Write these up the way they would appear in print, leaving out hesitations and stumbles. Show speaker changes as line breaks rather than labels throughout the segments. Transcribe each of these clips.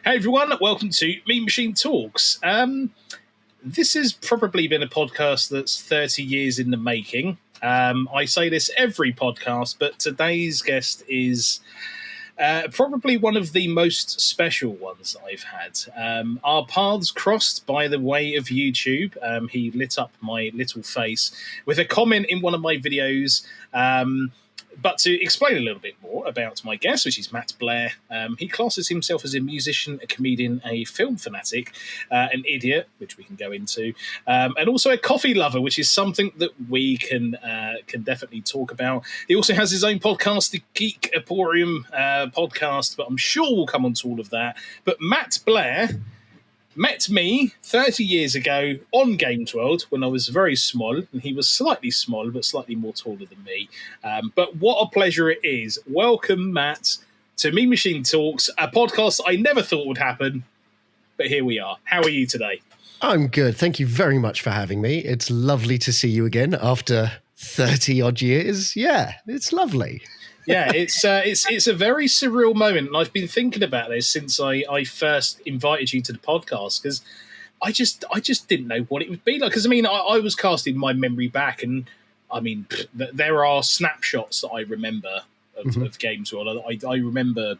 Hey everyone, welcome to Mean Machine Talks. This has probably been a podcast that's 30 years in the making. I say this every podcast, but today's guest is probably one of the most special ones I've had. Our paths crossed by the way of YouTube. He lit up my little face with a comment in one of my videos. But to explain a little bit more about my guest, which is Matt Blair, he classes himself as a musician, a comedian, a film fanatic, an idiot, which we can go into, and also a coffee lover, which is something that we can definitely talk about. He also has his own podcast, the Geek Emporium podcast, but I'm sure we'll come on to all of that. But Matt Blair met me 30 years ago on Games World when I was very small, and he was slightly small, but slightly more taller than me. But what a pleasure it is. Welcome, Matt, to Mean Machine Talks, a podcast I never thought would happen, but here we are. How are you today?
I'm good. Thank you very much for having me. It's lovely to see you again after 30 odd years. Yeah, it's lovely.
Yeah, it's a very surreal moment, and I've been thinking about this since I first invited you to the podcast, because I just didn't know what it would be like. Because I mean, I was casting my memory back, and I mean, there are snapshots that I remember of Games World. I remember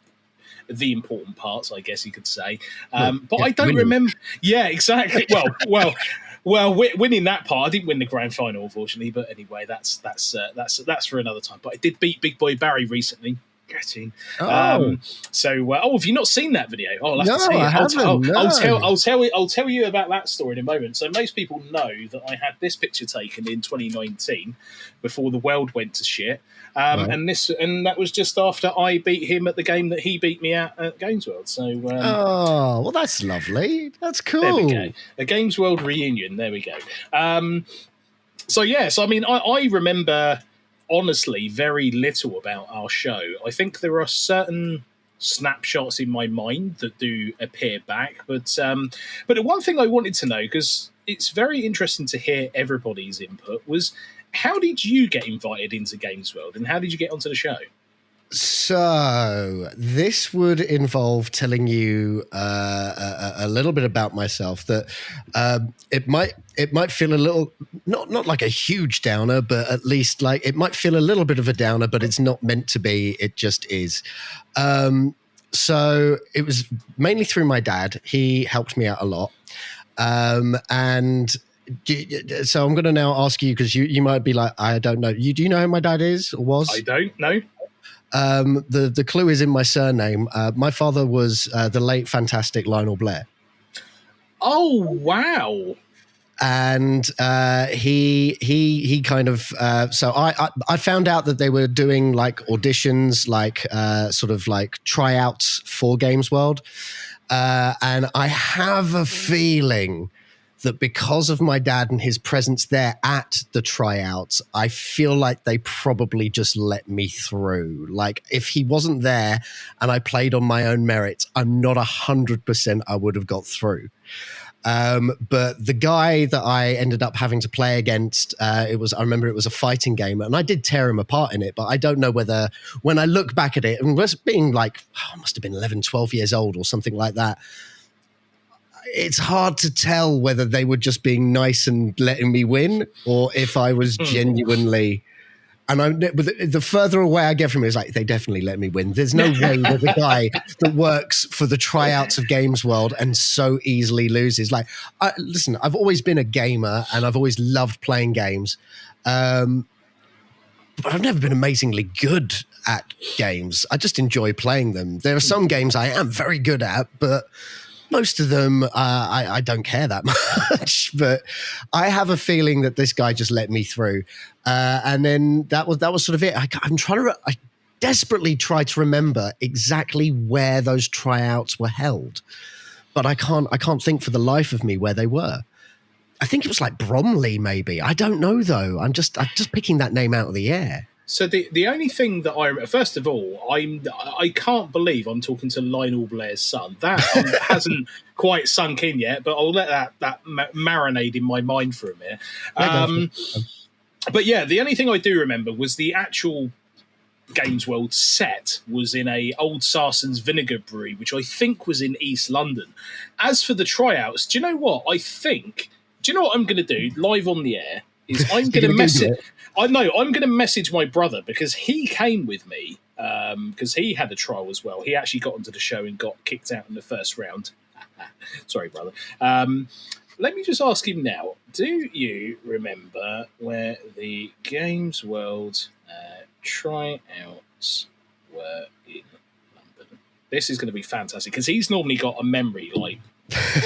the important parts, I guess you could say, but I don't remember. Yeah, exactly. Well, winning that part, I didn't win the grand final, unfortunately. But anyway, that's for another time. But I did beat Big Boy Barry recently. Getting have you not seen that video? Oh, I'll have to see it. I'll tell you about that story in a moment. So most people know that I had this picture taken in 2019 before the world went to shit, and that was just after I beat him at the game that he beat me at Games World. So
well, that's lovely. That's cool.
There we go. A Games World reunion. There we go. So I mean, I remember honestly very little about our show. I think there are certain snapshots in my mind that do appear back, but the one thing I wanted to know, because it's very interesting to hear everybody's input, was how did you get invited into Games World, and how did you get onto the show?
So this would involve telling you a little bit about myself. That it might feel a little not like a huge downer, but at least like it might feel a little bit of a downer, but it's not meant to be. It just is. So it was mainly through my dad. He helped me out a lot, and. So I'm going to now ask you, because you might be like, I don't know. Do you know who my dad is or was?
I don't know.
The clue is in my surname. My father was the late fantastic Lionel Blair.
Oh wow!
And he kind of so I found out that they were doing like auditions, like sort of like tryouts for Games World, and I have a feeling that because of my dad and his presence there at the tryouts, I feel like they probably just let me through. Like if he wasn't there and I played on my own merits, I'm not 100% I would have got through. But the guy that I ended up having to play against, I remember it was a fighting game, and I did tear him apart in it, but I don't know whether, when I look back at it, and was being like, I must have been 11, 12 years old or something like that, it's hard to tell whether they were just being nice and letting me win, or if I was genuinely. And the further away I get from it, it's like, they definitely let me win. There's no way that the guy that works for the tryouts of Games World and so easily loses. Like, listen, I've always been a gamer and I've always loved playing games. But I've never been amazingly good at games. I just enjoy playing them. There are some games I am very good at, but most of them, I don't care that much, but I have a feeling that this guy just let me through. And then that was sort of it. I desperately try to remember exactly where those tryouts were held, but I can't think for the life of me where they were. I think it was like Bromley, maybe. I don't know though. I'm just picking that name out of the air.
So the only thing that I remember, first of all, I can't believe I'm talking to Lionel Blair's son. That hasn't quite sunk in yet, but I'll let that marinate in my mind for a minute. But yeah, the only thing I do remember was the actual Games World set was in a Old Sarson's Vinegar Brewery, which I think was in East London. As for the tryouts, do you know what? Do you know what I'm going to do live on the air? Is I'm going to message. I'm going to message my brother because he came with me because he had a trial as well. He actually got onto the show and got kicked out in the first round. Sorry, brother. Let me just ask him now. Do you remember where the Games World tryouts were in London? This is going to be fantastic because he's normally got a memory like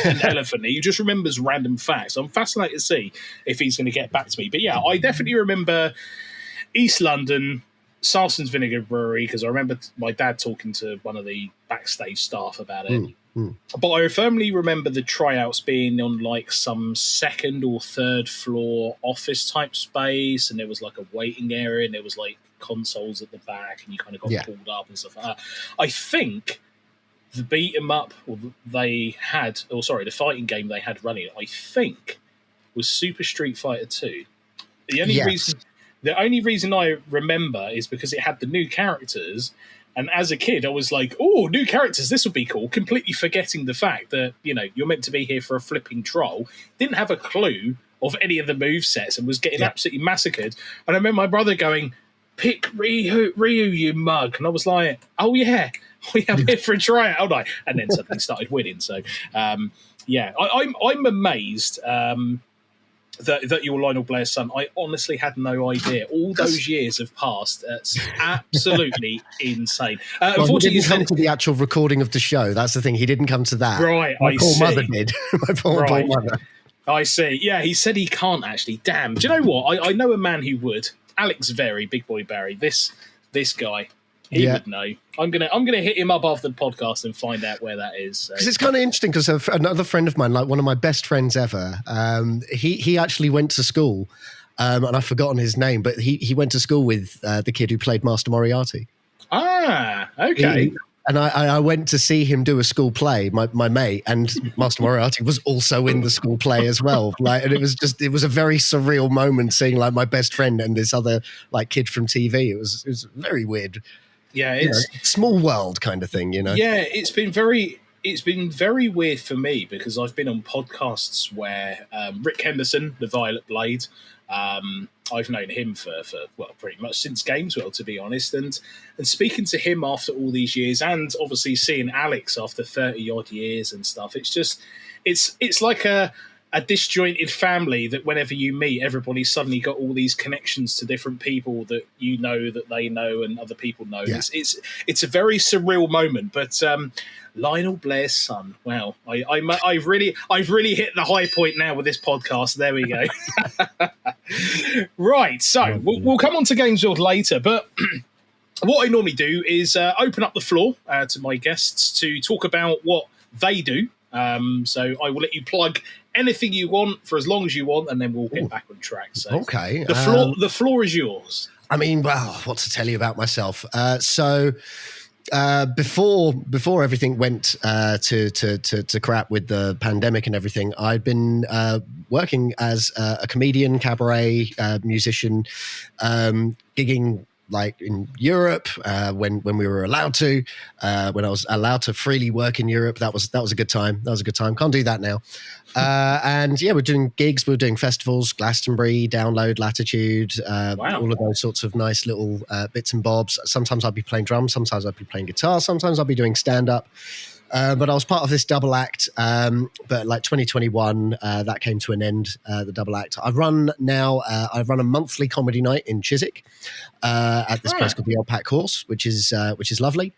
an elephant. He just remembers random facts. I'm fascinated to see if he's going to get back to me. But yeah, I definitely remember East London, Sarson's Vinegar Brewery, because I remember my dad talking to one of the backstage staff about it. But I firmly remember the tryouts being on like some second or third floor office type space, and there was like a waiting area, and there was like consoles at the back, and you kind of got pulled up and stuff like that. I think the beat 'em up the fighting game they had running, I think, was Super Street Fighter 2. The only reason I remember is because it had the new characters, and as a kid I was like, oh, new characters, this would be cool, completely forgetting the fact that, you know, you're meant to be here for a flipping troll. Didn't have a clue of any of the movesets and was getting absolutely massacred. And I remember my brother going, pick Ryu, you mug. And I was like, oh yeah, I'm here for a tryout, aren't I? And then suddenly started winning. So, I'm amazed that you're Lionel Blair's son. I honestly had no idea. All those years have passed. It's absolutely insane.
Unfortunately, he didn't come to the actual recording of the show. That's the thing. He didn't come to that.
Right,
My poor mother did. My poor mother.
I see. Yeah, he said he can't actually. Damn. Do you know what? I know a man who would. Alex Very, Big Boy Barry. This guy. He would know. I'm gonna hit him up after the podcast and find out where that is.
Because it's kind of interesting. Because another friend of mine, like one of my best friends ever, he actually went to school, and I've forgotten his name, but he went to school with the kid who played Master Moriarty.
Ah, okay.
And I went to see him do a school play, my mate, and Master Moriarty was also in the school play as well. Like, and it was a very surreal moment seeing like my best friend and this other like kid from TV. It was very weird.
Yeah, it's
small world kind of thing, you know.
Yeah, it's been very weird for me because I've been on podcasts where Rick Henderson, the Violet Blade, I've known him for pretty much since Games World, to be honest, and speaking to him after all these years, and obviously seeing Alex after 30 odd years and stuff, it's like a disjointed family that whenever you meet, everybody's suddenly got all these connections to different people that you know that they know and other people know. Yeah. It's a very surreal moment. But Lionel Blair's son, wow! I've really hit the high point now with this podcast. There we go. Right, so we'll come on to Games World later, but. What I normally do is open up the floor to my guests to talk about what they do. So I will let you plug anything you want for as long as you want, and then we'll get back on track. So
okay,
the floor is yours.
I mean, well, what to tell you about myself? Before everything went to crap with the pandemic and everything, I'd been working as a comedian, cabaret musician, gigging like in Europe when we were allowed to, when I was allowed to freely work in Europe. That was a good time. Can't do that now. And yeah, we're doing gigs, we're doing festivals, Glastonbury, Download, Latitude, all of those sorts of nice little bits and bobs. Sometimes I'll be playing drums, sometimes I'll be playing guitar, sometimes I'll be doing stand-up. But I was part of this double act, but like 2021, that came to an end, the double act. I run a monthly comedy night in Chiswick at this place called the Pack Horse, which is lovely.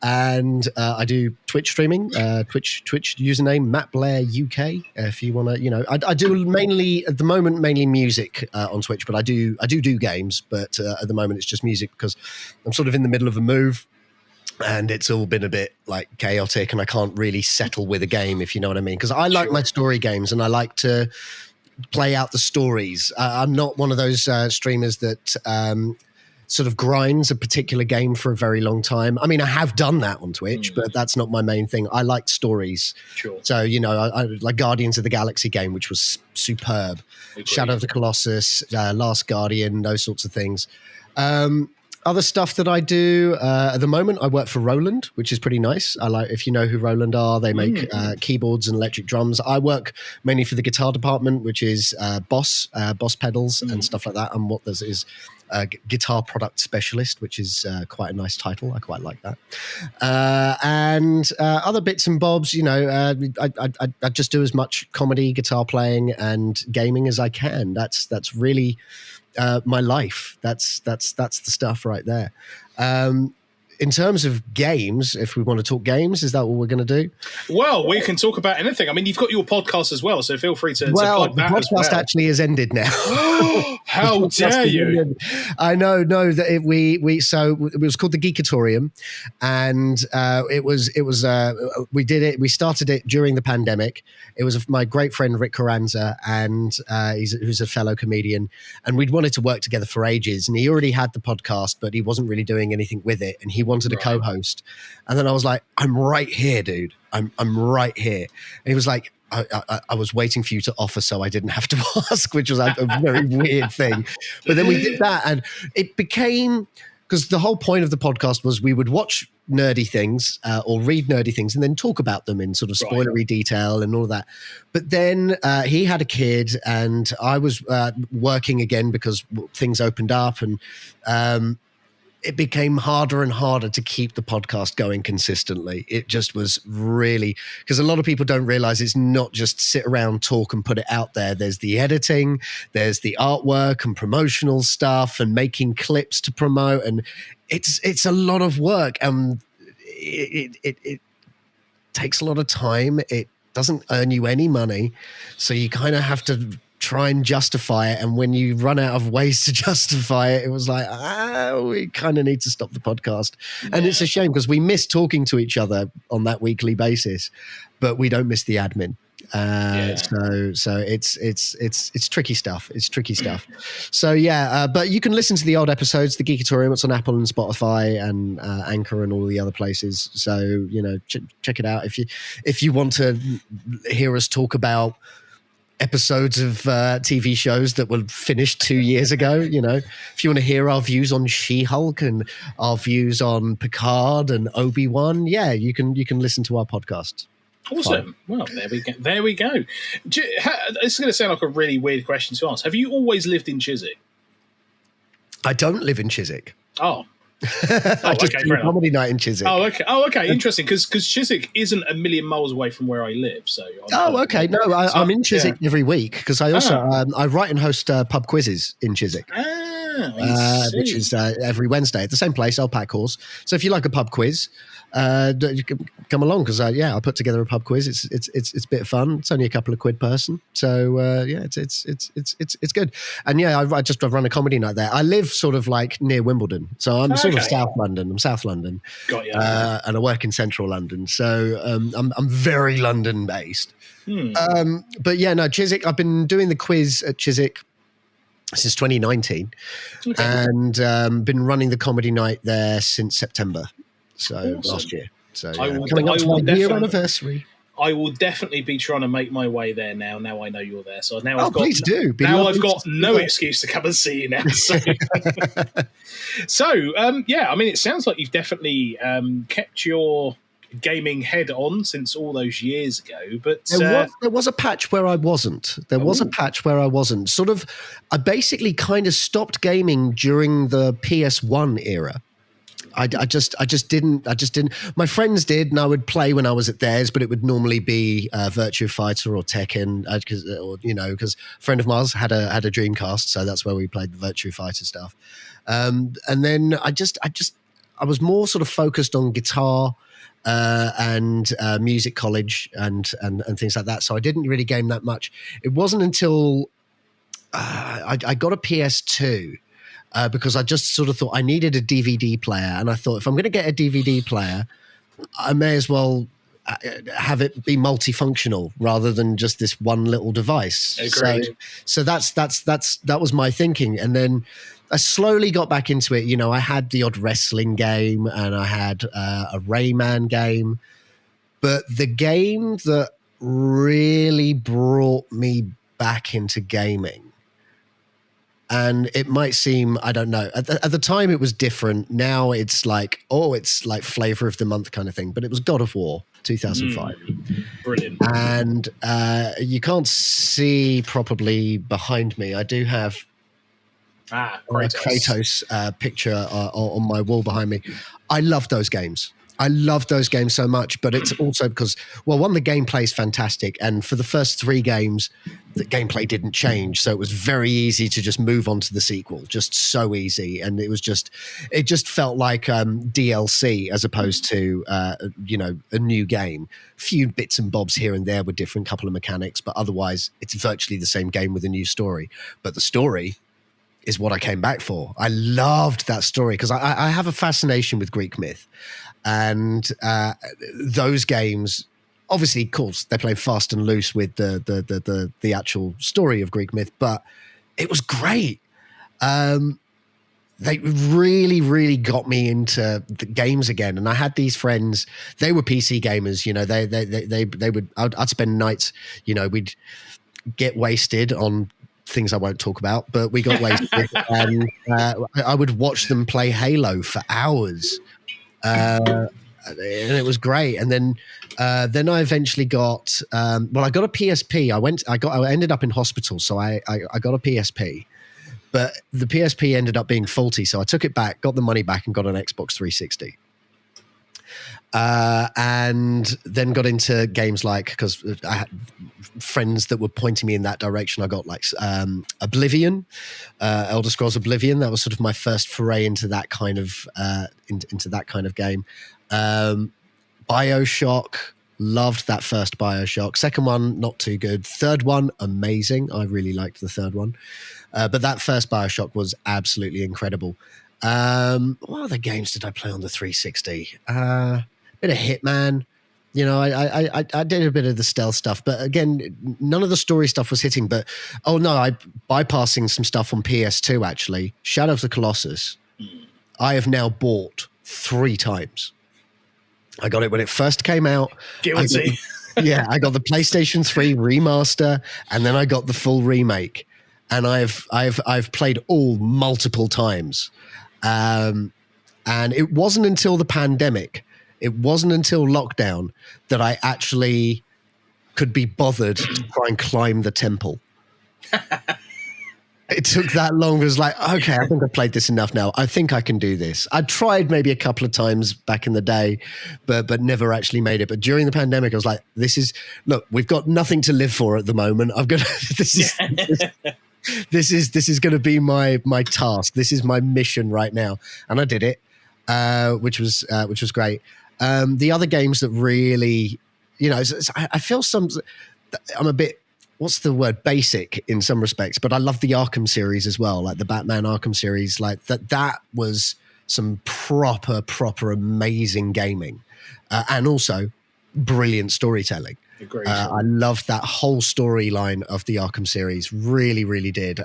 And I do Twitch streaming, Twitch username Matt Blair UK. If you want to, I do mainly at the moment music on Twitch, but I do games. But at the moment it's just music because I'm sort of in the middle of a move. And it's all been a bit like chaotic and I can't really settle with a game, if you know what I mean. Because I like my story games and I like to play out the stories. I'm not one of those streamers that sort of grinds a particular game for a very long time. I mean, I have done that on Twitch, but that's not my main thing. I like stories.
Sure.
So, I like Guardians of the Galaxy game, which was superb. Agreed. Shadow of the Colossus, Last Guardian, those sorts of things. other stuff that I do at the moment, I work for Roland, which is pretty nice. I like, if you know who Roland are, they make keyboards and electric drums. I work mainly for the guitar department, which is Boss pedals and stuff like that. And what this is guitar product specialist, which is quite a nice title. I quite like that. And other bits and bobs, you know, I just do as much comedy, guitar playing, and gaming as I can. That's really my life. That's the stuff right there. In terms of games, if we want to talk games, is that what we're going to do?
Well, we can talk about anything. I mean, you've got your podcast as well, so feel free to plug that as well.
The podcast actually has ended now.
How dare you?
I know. No, that it was called the Geekatorium, and we did it. We started it during the pandemic. It was my great friend Rick Carranza, and who's a fellow comedian, and we'd wanted to work together for ages. And he already had the podcast, but he wasn't really doing anything with it, and he wanted a co-host. And then I was like, I'm right here, dude. I'm right here. And he was like, I was waiting for you to offer so I didn't have to ask, which was a very weird thing. But then we did that, and it became, because the whole point of the podcast was we would watch nerdy things or read nerdy things and then talk about them in sort of spoilery detail and all of that. But then he had a kid, and I was working again because things opened up, and it became harder and harder to keep the podcast going consistently. It just was really, because a lot of people don't realize it's not just sit around, talk and put it out there. There's the editing, there's the artwork and promotional stuff and making clips to promote. And it's a lot of work. And it takes a lot of time. It doesn't earn you any money. So you kind of have to try and justify it, and when you run out of ways to justify it, it was like, we kind of need to stop the podcast. And it's a shame because we miss talking to each other on that weekly basis, but we don't miss the admin. So it's tricky stuff. It's tricky stuff. So but you can listen to the old episodes, the Geekatorium. It's on Apple and Spotify and Anchor and all the other places. So check it out if you want to hear us talk about episodes of TV shows that were finished 2 years ago. If you want to hear our views on She-Hulk and our views on Picard and Obi-Wan, you can listen to our podcast.
Awesome. Fine. Well, there we go. This is going to sound like a really weird question to ask. Have you always lived in Chiswick?
I don't live in Chiswick.
Oh.
I just do a comedy night in Chiswick.
Oh, okay. Interesting, because Chiswick isn't a million miles away from where I live. So
okay. No, I'm in Chiswick every week because I also I write and host pub quizzes in Chiswick. Which is every Wednesday at the same place, Old Pack Horse. So if you like a pub quiz, you can come along because I put together a pub quiz. It's a bit of fun. It's only a couple of quid person, so it's good. And I just run a comedy night there. I live sort of like near Wimbledon, so I'm sort of South London. I'm South London,
got you.
And I work in Central London, so I'm very London based. But Chiswick. I've been doing the quiz at Chiswick since 2019, and been running the comedy night there since September. So last year. So coming up to my year anniversary.
I will definitely be trying to make my way there now. Now I know you're there. So now
please do.
I've got no excuse to come and see you now. So, I mean, it sounds like you've definitely kept your gaming head on since all those years ago. But
there was a patch where I wasn't. Sort of, I basically kind of stopped gaming during the PS1 era. I just didn't. My friends did, and I would play when I was at theirs, but it would normally be Virtua Fighter or Tekken, because a friend of mine had a Dreamcast, so that's where we played the Virtua Fighter stuff. And then I was more sort of focused on guitar and music college and things like that. So I didn't really game that much. It wasn't until I got a PS2. Because I just sort of thought I needed a DVD player. And I thought, if I'm going to get a DVD player, I may as well have it be multifunctional rather than just this one little device.
Agreed.
So that was my thinking. And then I slowly got back into it. I had the odd wrestling game and I had a Rayman game. But the game that really brought me back into gaming And it might seem, I don't know, at the time it was different. Now it's like, it's like flavor of the month kind of thing. But it was God of War 2005.
Brilliant.
And you can't see probably behind me. I do have
Kratos.
Kratos picture on my wall behind me. I love those games. I love those games so much, but it's also because, well, one, the gameplay is fantastic. And for the first 3 games, the gameplay didn't change. So it was very easy to just move on to the sequel, just so easy. And it just felt like DLC as opposed to, a new game. Few bits and bobs here and there with different couple of mechanics, but otherwise it's virtually the same game with a new story. But the story is what I came back for. I loved that story because I have a fascination with Greek myth. And those games, obviously, of course, they play fast and loose with the actual story of Greek myth, but it was great. They really, really got me into the games again. And I had these friends; they were PC gamers. You know, they would. I'd spend nights. You know, we'd get wasted on things I won't talk about, but we got wasted, and I would watch them play Halo for hours. And it was great. And then I eventually got I got a PSP. I ended up in hospital, so I got a PSP, but the PSP ended up being faulty, so I took it back, got the money back, and got an Xbox 360. And then got into games because I had friends that were pointing me in that direction. I got Oblivion, Elder Scrolls Oblivion. That was sort of my first foray into that kind of into that kind of game. BioShock, loved that first BioShock. Second one, not too good. Third one, amazing. I really liked the third one. But that first BioShock was absolutely incredible. What other games did I play on the 360? Bit of Hitman. You know, I did a bit of the stealth stuff, but again, none of the story stuff was hitting. But I bypassing some stuff on PS2 actually. Shadow of the Colossus, I have now bought 3 times. I got it when it first came out.
Guilty.
I got the PlayStation 3 remaster, and then I got the full remake, and I've played all multiple times. And it wasn't until the pandemic. It wasn't until lockdown that I actually could be bothered to try and climb the temple. It took that long. It was like, okay, I think I've played this enough now. I think I can do this. I tried maybe a couple of times back in the day, but never actually made it. But during the pandemic, I was like, look, we've got nothing to live for at the moment. I've got this is going to be my task. This is my mission right now. And I did it, which was great. The other games that really, I feel I'm a bit, what's the word, basic in some respects, but I love the Arkham series as well, like the Batman Arkham series. Like that was some proper amazing gaming, and also brilliant storytelling.
Agreed.
I loved that whole storyline of the Arkham series. Really, really did.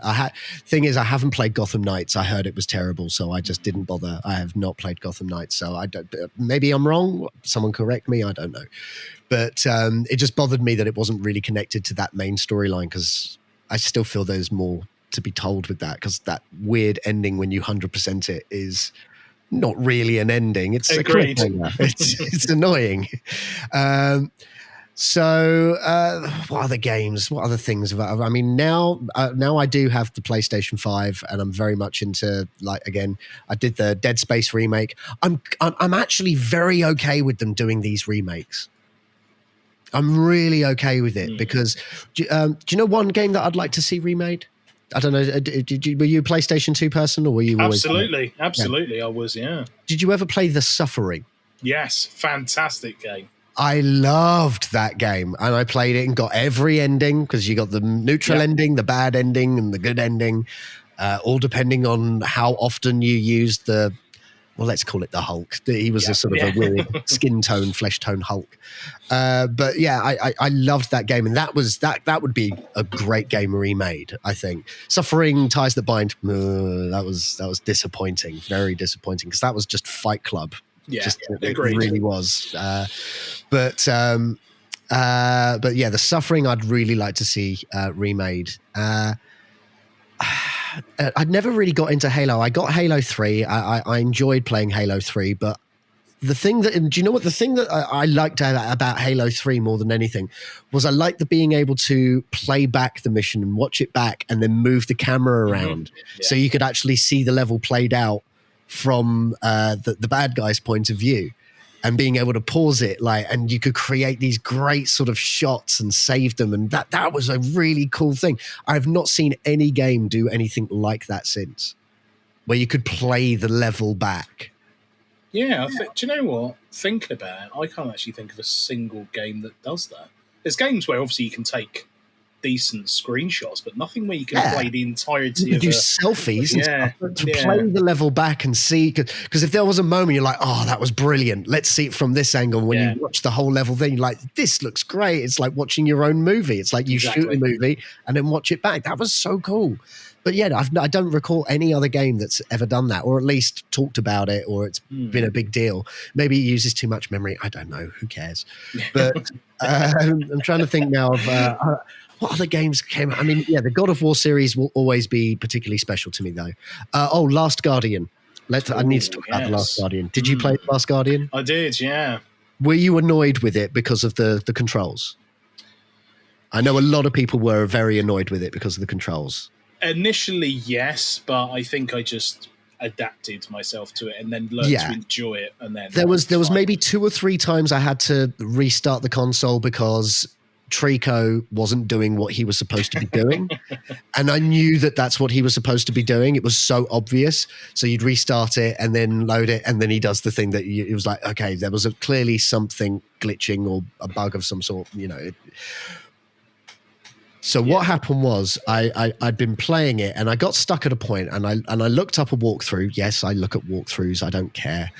Thing is, I haven't played Gotham Knights. I heard it was terrible, so I just didn't bother. I have not played Gotham Knights, so I don't. Maybe I'm wrong. Someone correct me. I don't know. But it just bothered me that it wasn't really connected to that main storyline, because I still feel there's more to be told with that, because that weird ending when you 100% it is not really an ending. It's
Agreed.
It's annoying. So what other games? What other things? I mean, now I do have the PlayStation 5, and I'm very much into, again, I did the Dead Space remake. I'm actually very okay with them doing these remakes. I'm really okay with it because do you know one game that I'd like to see remade? I don't know. Were you a PlayStation 2 person, or were you always?
Absolutely.
Yeah.
I was. Yeah.
Did you ever play The Suffering?
Yes, fantastic game.
I loved that game, and I played it and got every ending, because you got the neutral ending, the bad ending, and the good ending, all depending on how often you used let's call it the Hulk. He was a sort of a weird skin tone, flesh tone Hulk. But yeah, I loved that game, and that would be a great game remade, I think. Suffering, Ties That Bind, that was disappointing, very disappointing, because that was just Fight Club.
Yeah,
it really was. But yeah, The Suffering I'd really like to see remade. I'd never really got into Halo. I got Halo 3. I enjoyed playing Halo 3, but the thing that, and do you know what, the thing that I liked about Halo 3 more than anything was I liked the being able to play back the mission and watch it back and then move the camera around so you could actually see the level played out from the bad guy's point of view, and being able to pause it, like, and you could create these great sort of shots and save them. And that was a really cool thing. I've not seen any game do anything like that since, where you could play the level back.
Yeah, do you know what? Thinking about it, I can't actually think of a single game that does that. There's games where obviously you can take decent screenshots, but nothing where you can play the entirety
you
of
do selfies and stuff to play the level back and see, because if there was a moment you're like, oh, that was brilliant, let's see it from this angle. When you watch the whole level, then you're like, this looks great. It's like watching your own movie. It's like you shoot a movie and then watch it back. That was so cool. But yeah, I don't recall any other game that's ever done that, or at least talked about it, or it's been a big deal. Maybe it uses too much memory. I don't know. Who cares? But I'm trying to think now of what other games came out. I mean, yeah, the God of War series will always be particularly special to me, though. Last Guardian. I need to talk about The Last Guardian. Did you play Last Guardian?
I did, yeah.
Were you annoyed with it because of the controls? I know a lot of people were very annoyed with it because of the controls.
Initially, yes, but I think I just adapted myself to it and then learned to enjoy it. And then
there was maybe 2 or 3 times I had to restart the console because Trico wasn't doing what he was supposed to be doing. And I knew that that's what he was supposed to be doing. It was so obvious. So you'd restart it and then load it, and then he does the thing that it was like, okay, there was clearly something glitching or a bug of some sort, you know. So what happened was I'd been playing it and I got stuck at a point, and I looked up a walkthrough. Yes, I look at walkthroughs. I don't care.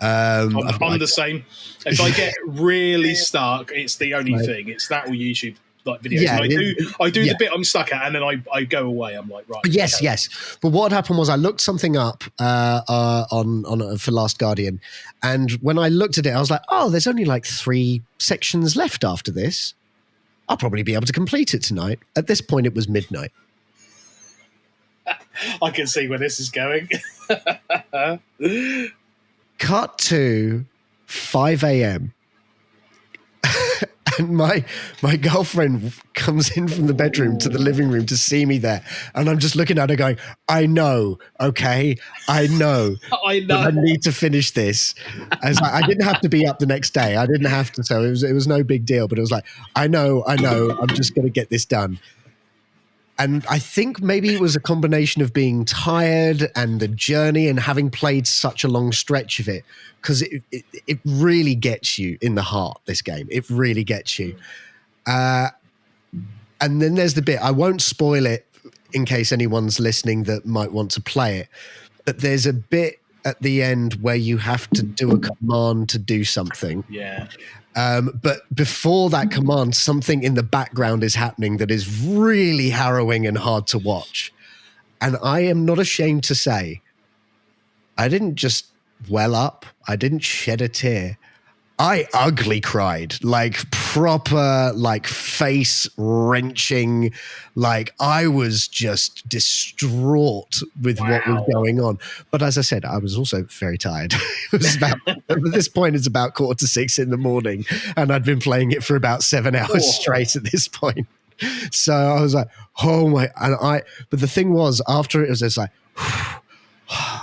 I'm
the same. If I get really stuck, it's the only thing. It's that or YouTube like videos.
Yeah,
and I do the bit I'm stuck at, and then I go away. I'm like, right.
Yes. But what happened was I looked something up on for Last Guardian, and when I looked at it, I was like, oh, there's only like 3 sections left after this. I'll probably be able to complete it tonight. At this point, it was midnight.
I can see where this is going.
Cut to 5 a.m. And my girlfriend comes in from the bedroom to the living room to see me there. And I'm just looking at her going, I know, okay? I know.
I know.
I need to finish this. I didn't have to be up the next day. I didn't have to. So it was no big deal. But it was like, I know. I'm just going to get this done. And I think maybe it was a combination of being tired and the journey and having played such a long stretch of it, because it really gets you in the heart, this game. It really gets you. And then there's the bit, I won't spoil it in case anyone's listening that might want to play it, but there's a bit at the end where you have to do a command to do something.
Yeah.
But before that command, something in the background is happening that is really harrowing and hard to watch. And I am not ashamed to say, I didn't just well up. I didn't shed a tear. I ugly cried, like proper, like face wrenching. Like I was just distraught with what was going on. But as I said, I was also very tired. It was about, at this point, it's about 5:45 in the morning, and I'd been playing it for about 7 hours straight at this point. So I was like, oh my, but the thing was, after it was just like,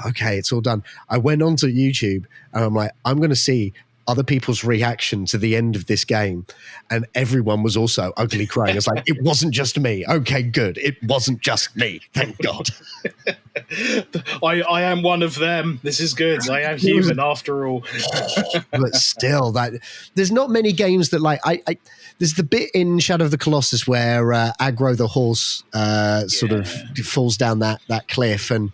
okay, it's all done. I went onto YouTube and I'm like, I'm going to see other people's reaction to the end of this game, and everyone was also ugly crying. It's like, it wasn't just me. Okay, good. It wasn't just me. Thank God.
I am one of them. This is good. I am human after all.
But still, that there's not many games that like I there's the bit in Shadow of the Colossus where Aggro the horse sort of falls down that cliff, and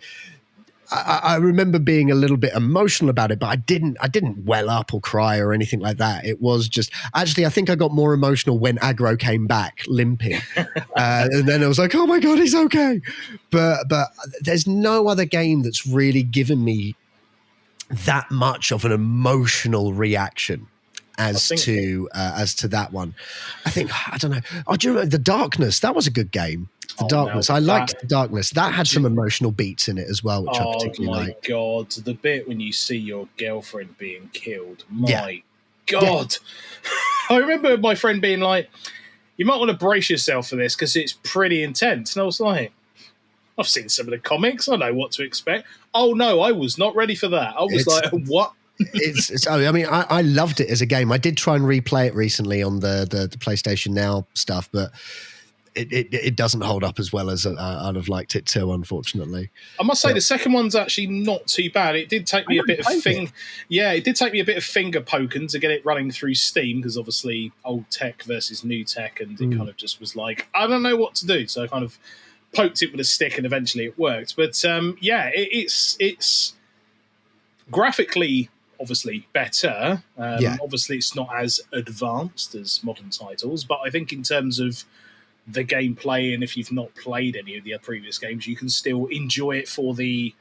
I remember being a little bit emotional about it, but I didn't well up or cry or anything like that. It was just, actually, I think I got more emotional when Aggro came back limping. And then I was like, oh my God, he's okay. But there's no other game that's really given me that much of an emotional reaction. as to that one. I don't know. Oh, do you remember The Darkness? That was a good game. The Darkness. I liked The Darkness. That had some emotional beats in it as well, which I particularly liked.
Oh my God. The bit when you see your girlfriend being killed. My God. Yeah. I remember my friend being like, you might want to brace yourself for this because it's pretty intense. And I was like, I've seen some of the comics. I know what to expect. Oh, no, I was not ready for that. I was like, what?
I loved it as a game. I did try and replay it recently on the PlayStation Now stuff, but it doesn't hold up as well as I'd have liked it to, unfortunately.
I must say the second one's actually not too bad. It did take me a bit of it did take me a bit of finger poking to get it running through Steam, because obviously old tech versus new tech, and it kind of just was like, I don't know what to do. So I kind of poked it with a stick and eventually it worked. But it's graphically obviously better. Obviously it's not as advanced as modern titles, but I think in terms of the gameplay, and if you've not played any of the previous games, you can still enjoy it for the,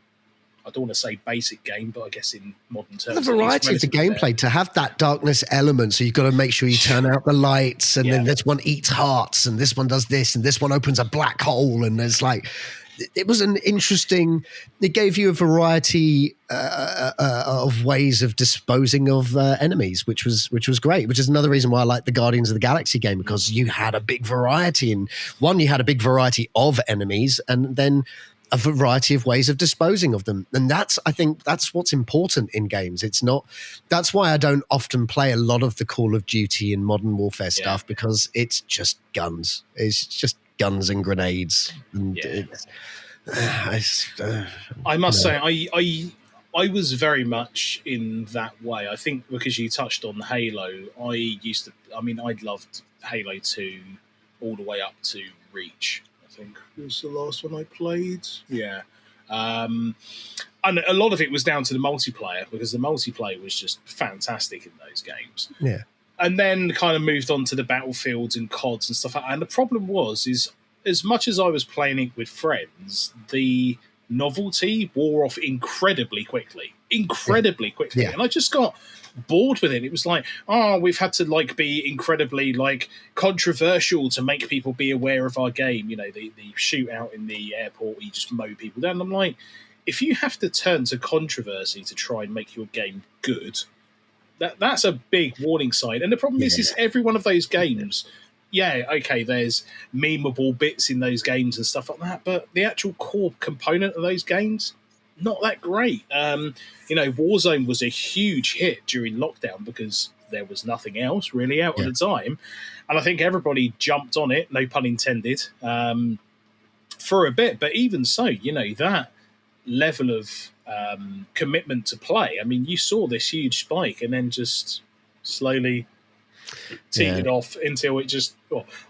I don't want to say basic game, but I guess in modern terms,
the variety of the gameplay, to have that darkness element. So you've got to make sure you turn out the lights, and then this one eats hearts, and this one does this, and this one opens a black hole, and there's like, it was an interesting. It gave you a variety of ways of disposing of enemies, which was great. Which is another reason why I like the Guardians of the Galaxy game, because you had a big variety, and you had a big variety of enemies, and then a variety of ways of disposing of them. And I think that's what's important in games. That's why I don't often play a lot of the Call of Duty and Modern Warfare stuff, because it's just guns. It's just guns and grenades. And
I must say, I was very much in that way. I think because you touched on Halo, I loved Halo 2 all the way up to Reach. I think was the last one I played. Yeah. And a lot of it was down to the multiplayer, because the multiplayer was just fantastic in those games.
Yeah.
And then kind of moved on to the battlefields and CODs and stuff like that. And the problem is as much as I was playing it with friends, the novelty wore off incredibly quickly. Yeah. And I just got bored with it. It was like, we've had to be incredibly controversial to make people be aware of our game. You know, the shootout in the airport where you just mow people down. And I'm like, if you have to turn to controversy to try and make your game good, that's a big warning sign. And the problem is every one of those games, there's memeable bits in those games and stuff like that, but the actual core component of those games, not that great. Warzone was a huge hit during lockdown because there was nothing else really out at the time. And I think everybody jumped on it, no pun intended, for a bit. But even so, that level of commitment to play, I mean, you saw this huge spike and then just slowly teetered off until it just,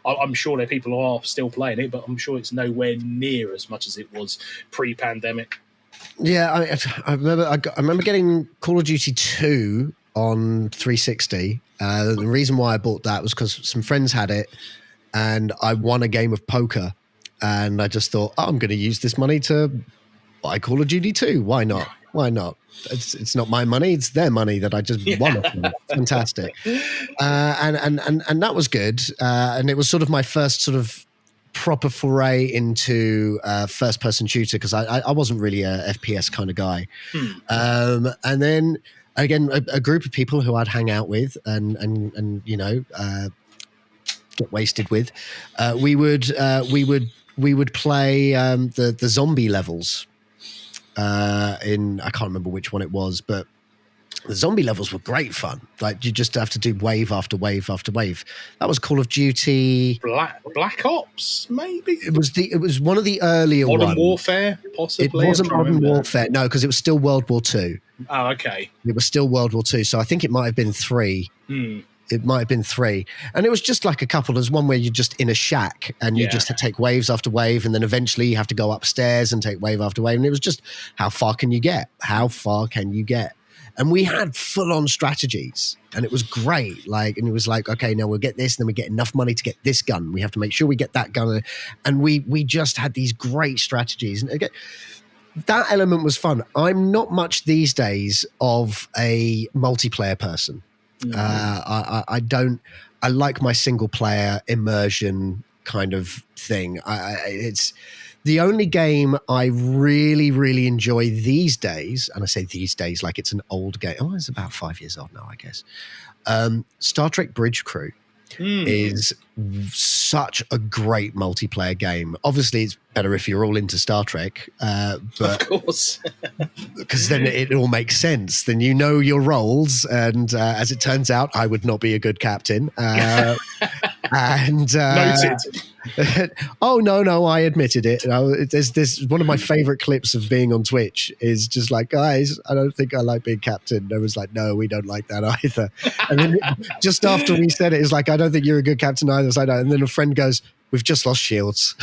I'm sure there people who are still playing it, but I'm sure it's nowhere near as much as it was pre-pandemic.
Yeah, I remember getting Call of Duty 2 on 360. The reason why I bought that was because some friends had it, and I won a game of poker, and I just thought, I'm going to use this money to buy Call of Duty 2. Why not? It's not my money; it's their money that I just won. Fantastic, and that was good. And it was sort of my first sort of proper foray into first-person shooter, because I wasn't really a FPS kind of guy. And then again, a group of people who I'd hang out with and get wasted with. We would play the zombie levels. I can't remember which one it was, but the zombie levels were great fun. Like, you just have to do wave after wave after wave. That was Call of Duty
Black Ops, maybe.
It was one of the earlier ones.
Modern Warfare, possibly.
It wasn't Modern Warfare, no, because it was still World War II.
Oh, okay.
It was still World War II, so I think it might have been 3. It might have been 3. And it was just like a couple. There's one where you're just in a shack and you just take waves after wave, and then eventually you have to go upstairs and take wave after wave. And it was just, how far can you get? And we had full-on strategies, and it was great. And it was like, okay, now we'll get this, and then we get enough money to get this gun. We have to make sure we get that gun. And we just had these great strategies. And again, that element was fun. I'm not much these days of a multiplayer person. I don't. I like my single player immersion kind of thing. It's the only game I really, really enjoy these days, and I say these days like it's an old game. Oh, it's about 5 years old now, I guess. Star Trek Bridge Crew is such a great multiplayer game. Obviously, it's better if you're all into Star Trek, but
of course,
because then it all makes sense. Then you know your roles, and as it turns out, I would not be a good captain. And
noted.
Oh no, I admitted it. There's one of my favorite clips of being on Twitch is just like, guys, I don't think I like being captain. I was like, no, we don't like that either. And then just after we said it, it's like, I don't think you're a good captain either. So and then a friend goes, we've just lost shields.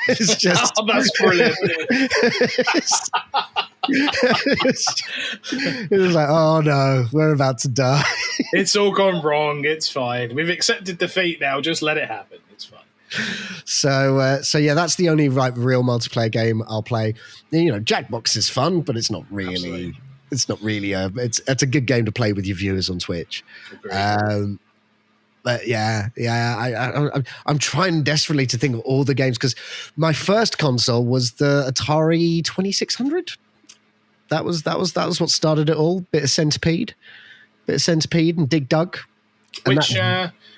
It's just
that's brilliant.
It was like, oh no, we're about to die.
It's all gone wrong. It's fine. We've accepted defeat now. Just let it happen. It's fine.
So yeah, that's the only real multiplayer game I'll play. You know, Jackbox is fun, but it's not really. Absolutely. It's not really it's a good game to play with your viewers on Twitch. But I'm trying desperately to think of all the games because my first console was the Atari 2600. That was what started it all. Bit of Centipede and Dig Dug.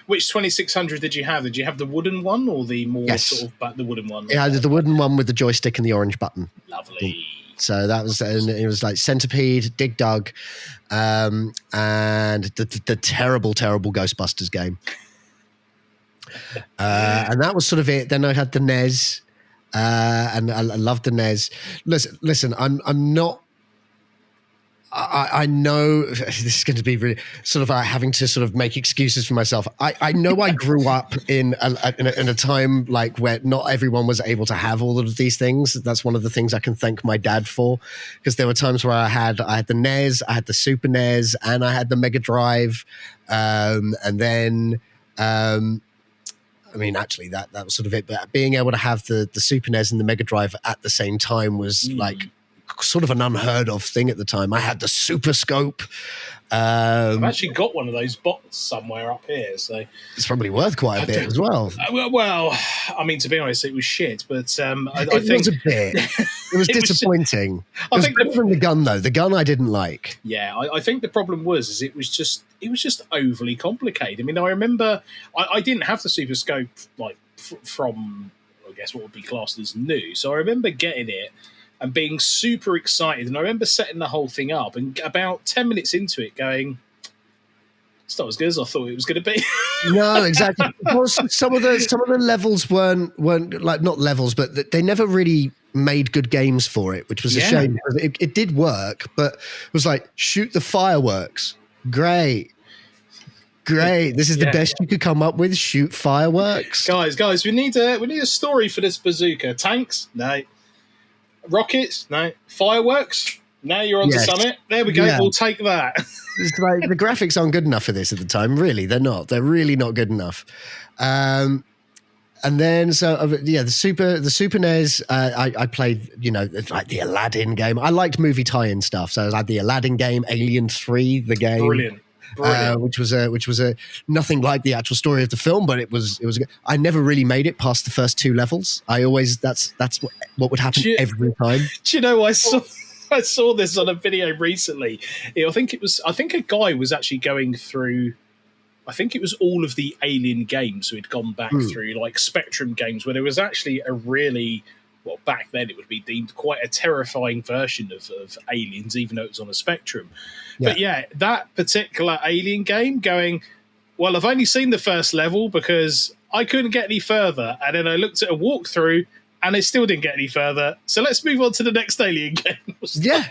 Which 2600 did you have? Did you have the wooden one or the more sort of the wooden one?
Yeah, the wooden one with the joystick and the orange button.
Lovely.
So that was, and it was like Centipede, Dig Dug, and the terrible Ghostbusters game. And that was sort of it. Then I had the NES, and I loved the NES. Listen, I'm not. I know this is going to be really sort of having to sort of make excuses for myself. I know I grew up in a time like where not everyone was able to have all of these things. That's one of the things I can thank my dad for, because there were times where I had the NES, I had the Super NES, and I had the Mega Drive, and then. I mean, actually, that was sort of it. But being able to have the Super NES and the Mega Drive at the same time was like sort of an unheard of thing at the time. I had the Super Scope.
I've actually got one of those bots somewhere up here, so
it's probably worth quite a bit as well.
Well, I mean, to be honest, it was shit, but I think
was a bit. It was disappointing. It was better than the gun, though. The gun I didn't like.
Yeah, I think the problem was it was just overly complicated. I mean, I remember I didn't have the Super Scope like from I guess what would be classed as new, so I remember getting it and being super excited. And I remember setting the whole thing up and about 10 minutes into it going, it's not as good as I thought it was going to be.
No, exactly. Because some of the levels weren't like, not levels, but they never really made good games for it, which was a shame. Because it did work, but it was like, shoot the fireworks. Great. This is the best you could come up with. Shoot fireworks.
Guys, we need a story for this bazooka. Tanks? No. Rockets? No. Fireworks? Now you're on to Summit. There we go. Yeah. We'll take that.
It's like the graphics aren't good enough for this at the time. Really, they're not. They're really not good enough. And then the Super NES. I played like the Aladdin game. I liked movie tie-in stuff, so I had the Aladdin game, Alien 3, the game.
Brilliant.
Which was a nothing like the actual story of the film, but it was. I never really made it past the first 2 levels. That's what would happen every time.
Do you know I saw this on a video recently? I think a guy was actually going through. I think it was all of the Alien games, so he'd gone back through like Spectrum games, where there was actually a really. Well, back then it would be deemed quite a terrifying version of Aliens, even though it was on a Spectrum. Yeah. But yeah, that particular Alien game going, well, I've only seen the first level because I couldn't get any further. And then I looked at a walkthrough and I still didn't get any further. So let's move on to the next Alien game.
Yeah.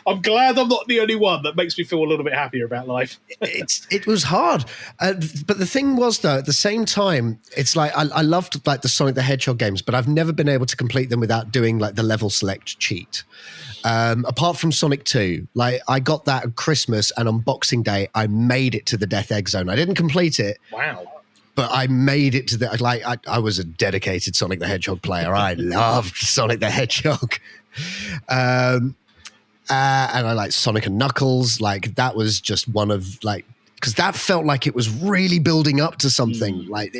I'm glad I'm not the only one. That makes me feel a little bit happier about life.
It was hard. But the thing was, though, at the same time, it's like I loved like the Sonic the Hedgehog games, but I've never been able to complete them without doing like the level select cheat. Apart from Sonic 2, like I got that at Christmas and on Boxing Day, I made it to the Death Egg Zone. I didn't complete it.
Wow.
But I made it to the, like, I was a dedicated Sonic the Hedgehog player. I loved Sonic the Hedgehog. And I like Sonic and Knuckles. Like, that was just one of, like, because that felt like it was really building up to something. Like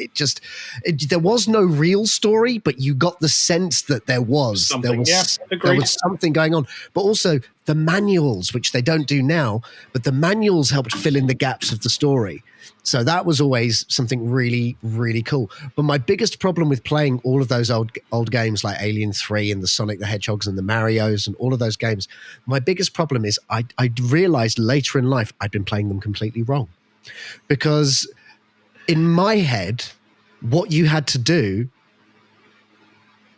there was no real story, but you got the sense that there was something going on. But also the manuals, which they don't do now, but the manuals helped fill in the gaps of the story. So that was always something really, really cool. But my biggest problem with playing all of those old games like Alien 3 and the Sonic the Hedgehogs and the Marios and all of those games, my biggest problem is I realized later in life I'd been playing them completely wrong. Because in my head, what you had to do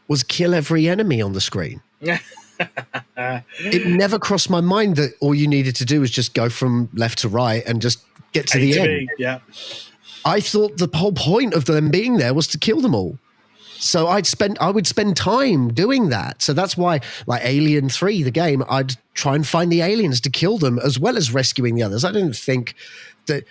was kill every enemy on the screen. It never crossed my mind that all you needed to do was just go from left to right and just get to the end.
Yeah.
I thought the whole point of them being there was to kill them all. So I would spend time doing that. So that's why, like Alien 3, the game, I'd try and find the aliens to kill them as well as rescuing the others. I didn't think that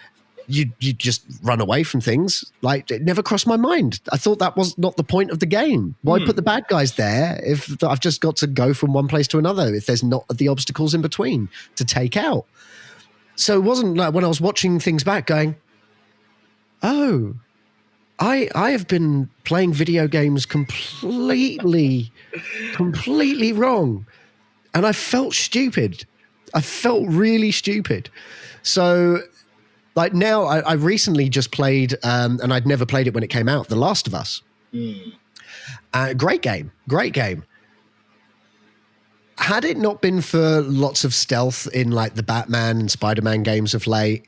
you just run away from things. Like, it never crossed my mind. I thought that was not the point of the game. Why put the bad guys there if I've just got to go from one place to another, if there's not the obstacles in between to take out? So it wasn't like when I was watching things back going, oh, I have been playing video games completely wrong. And I felt stupid. I felt really stupid. So like now I recently just played, and I'd never played it when it came out, The Last of Us. Great game. Had it not been for lots of stealth in like the Batman and Spider-Man games of late,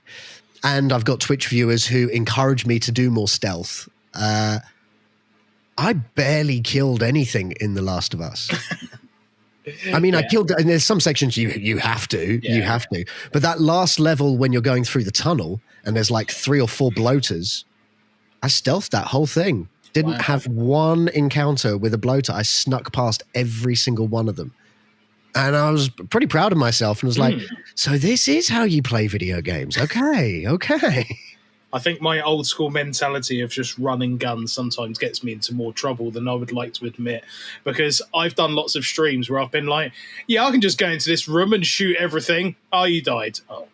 and I've got Twitch viewers who encourage me to do more stealth, I barely killed anything in The Last of Us. I mean, I killed, and there's some sections you have to, but that last level when you're going through the tunnel and there's like 3 or 4 bloaters, I stealthed that whole thing. Didn't have one encounter with a bloater. I snuck past every single one of them. And I was pretty proud of myself and was like, so this is how you play video games. Okay.
I think my old school mentality of just running guns sometimes gets me into more trouble than I would like to admit, because I've done lots of streams where I've been like, yeah, I can just go into this room and shoot everything. Oh, you died. Oh.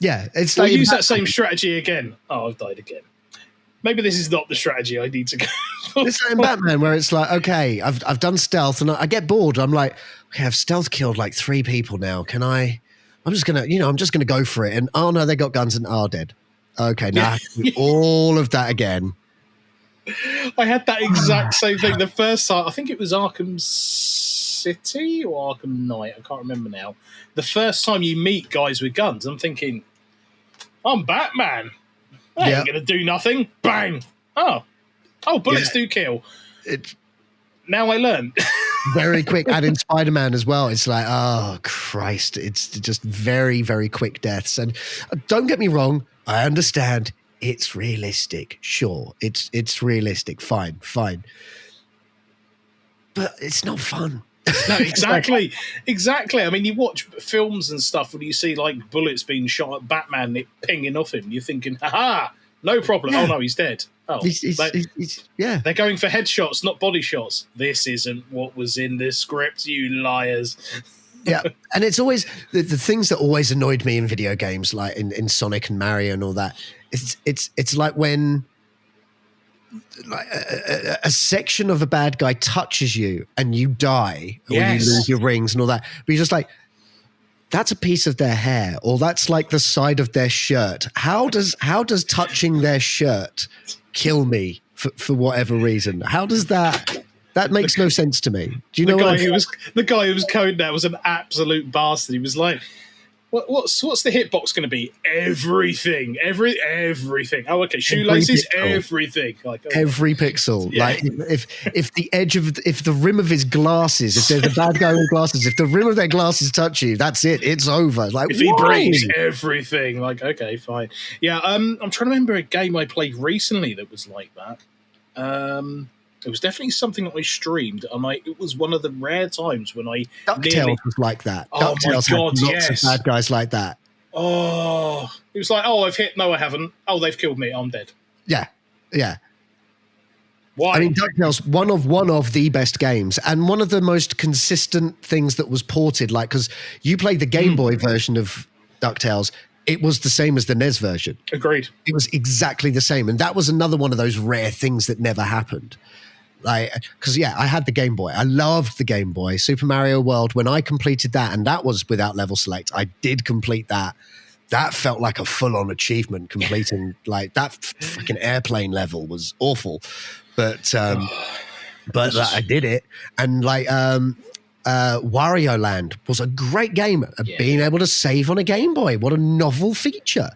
Yeah. It's
like,
like
use that same strategy again. Oh, I've died again. Maybe this is not the strategy I need to go for.
It's like in Batman where it's like, okay, I've done stealth and I get bored. I'm like, okay, I've stealth killed like 3 people now. I'm just going to go for it. And oh no, they got guns and dead. Okay, now I have to do all of that again.
I had that exact same thing the first time. I think it was Arkham City or Arkham Knight. I can't remember now. The first time you meet guys with guns, I'm thinking, I'm Batman. I ain't going to do nothing. Bang. Oh, bullets do kill. Now I learn.
Very quick. And in Spider-Man as well, it's like, oh, Christ. It's just very, very quick deaths. And don't get me wrong. I understand it's realistic. Sure. It's realistic. Fine. But it's not fun.
No, exactly. I mean, you watch films and stuff when you see like bullets being shot at Batman, it pinging off him. You're thinking, ha, no problem. Yeah. Oh no, he's dead. Oh, they're going for headshots, not body shots. This isn't what was in the script, you liars.
Yeah, and it's always the things that always annoyed me in video games, like in Sonic and Mario and all that. It's like when like a section of a bad guy touches you and you die, or you lose your rings and all that. But you're just like, that's a piece of their hair, or that's like the side of their shirt. How does touching their shirt kill me for whatever reason? How does that? That makes no sense to me. Do you know
the guy who was coding that was an absolute bastard. He was like, "What's the hitbox going to be? Everything. Oh, okay. Shoelaces, everything. Like
every pixel. Yeah. Like if the rim of his glasses, if there's a bad guy with glasses, if the rim of their glasses touch you, that's it. It's over. Like
if he breaks everything. Like okay, fine. Yeah. I'm trying to remember a game I played recently that was like that. It was definitely something that I streamed, and it was one of the rare times when I
DuckTales was like that.
Oh
DuckTales
my God,
lots of bad guys like that.
Oh, it was like, I've hit. No, I haven't. Oh, they've killed me. I'm dead.
Yeah.
Why?
I mean, DuckTales, one of the best games, and one of the most consistent things that was ported. Like, because you played the Game Boy version of DuckTales. it was the same as the NES version.
Agreed.
It was exactly the same. And that was another one of those rare things that never happened. Like, because I had the Game Boy. I loved the Game Boy. Super Mario World, when I completed that, and that was without level select, I did complete that. That felt like a full-on achievement, completing like that fucking airplane level was awful. But I did it. And like Wario Land was a great game. Being able to save on a Game Boy, what a novel feature.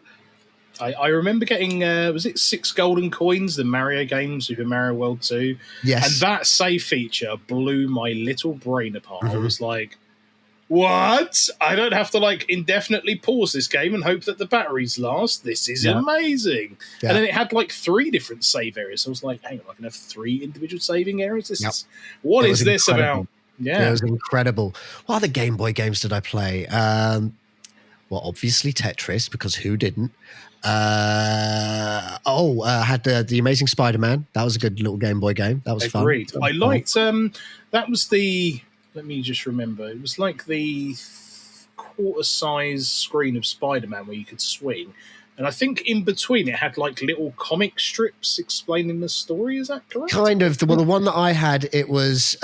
I remember getting, was it 6 golden coins, the Mario games, Super Mario World 2?
Yes.
And that save feature blew my little brain apart. I was like, what? I don't have to like indefinitely pause this game and hope that the batteries last. This is amazing. Yeah. And then it had like 3 different save areas. So I was like, hang on, I can have 3 individual saving areas? What is this about? Yeah.
It was incredible. What other Game Boy games did I play? Well, obviously Tetris, because who didn't? I had the Amazing Spider-Man. That was a good little Game Boy game. That was
Agreed.
fun.
I liked that was the, let me just remember, it was like the quarter size screen of Spider-Man where you could swing. And I think in between it had like little comic strips explaining the story. Is that correct?
Kind of. Well, the one that I had, it was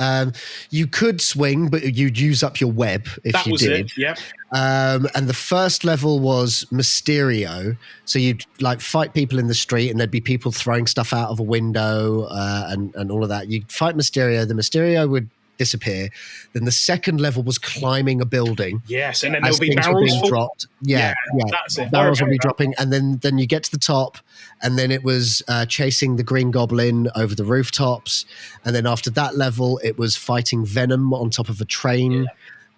you could swing, but you'd use up your web if
that
you
was
did.
It, yeah.
And the first level was Mysterio. So you'd like fight people in the street and there'd be people throwing stuff out of a window and all of that. You'd fight Mysterio. The Mysterio would disappear. Then the second level was climbing a building.
Yes, and then there'll be barrels
dropped. Yeah,
that's it.
Barrels will be dropping, and then you get to the top, and then it was chasing the Green Goblin over the rooftops, and then after that level, it was fighting Venom on top of a train.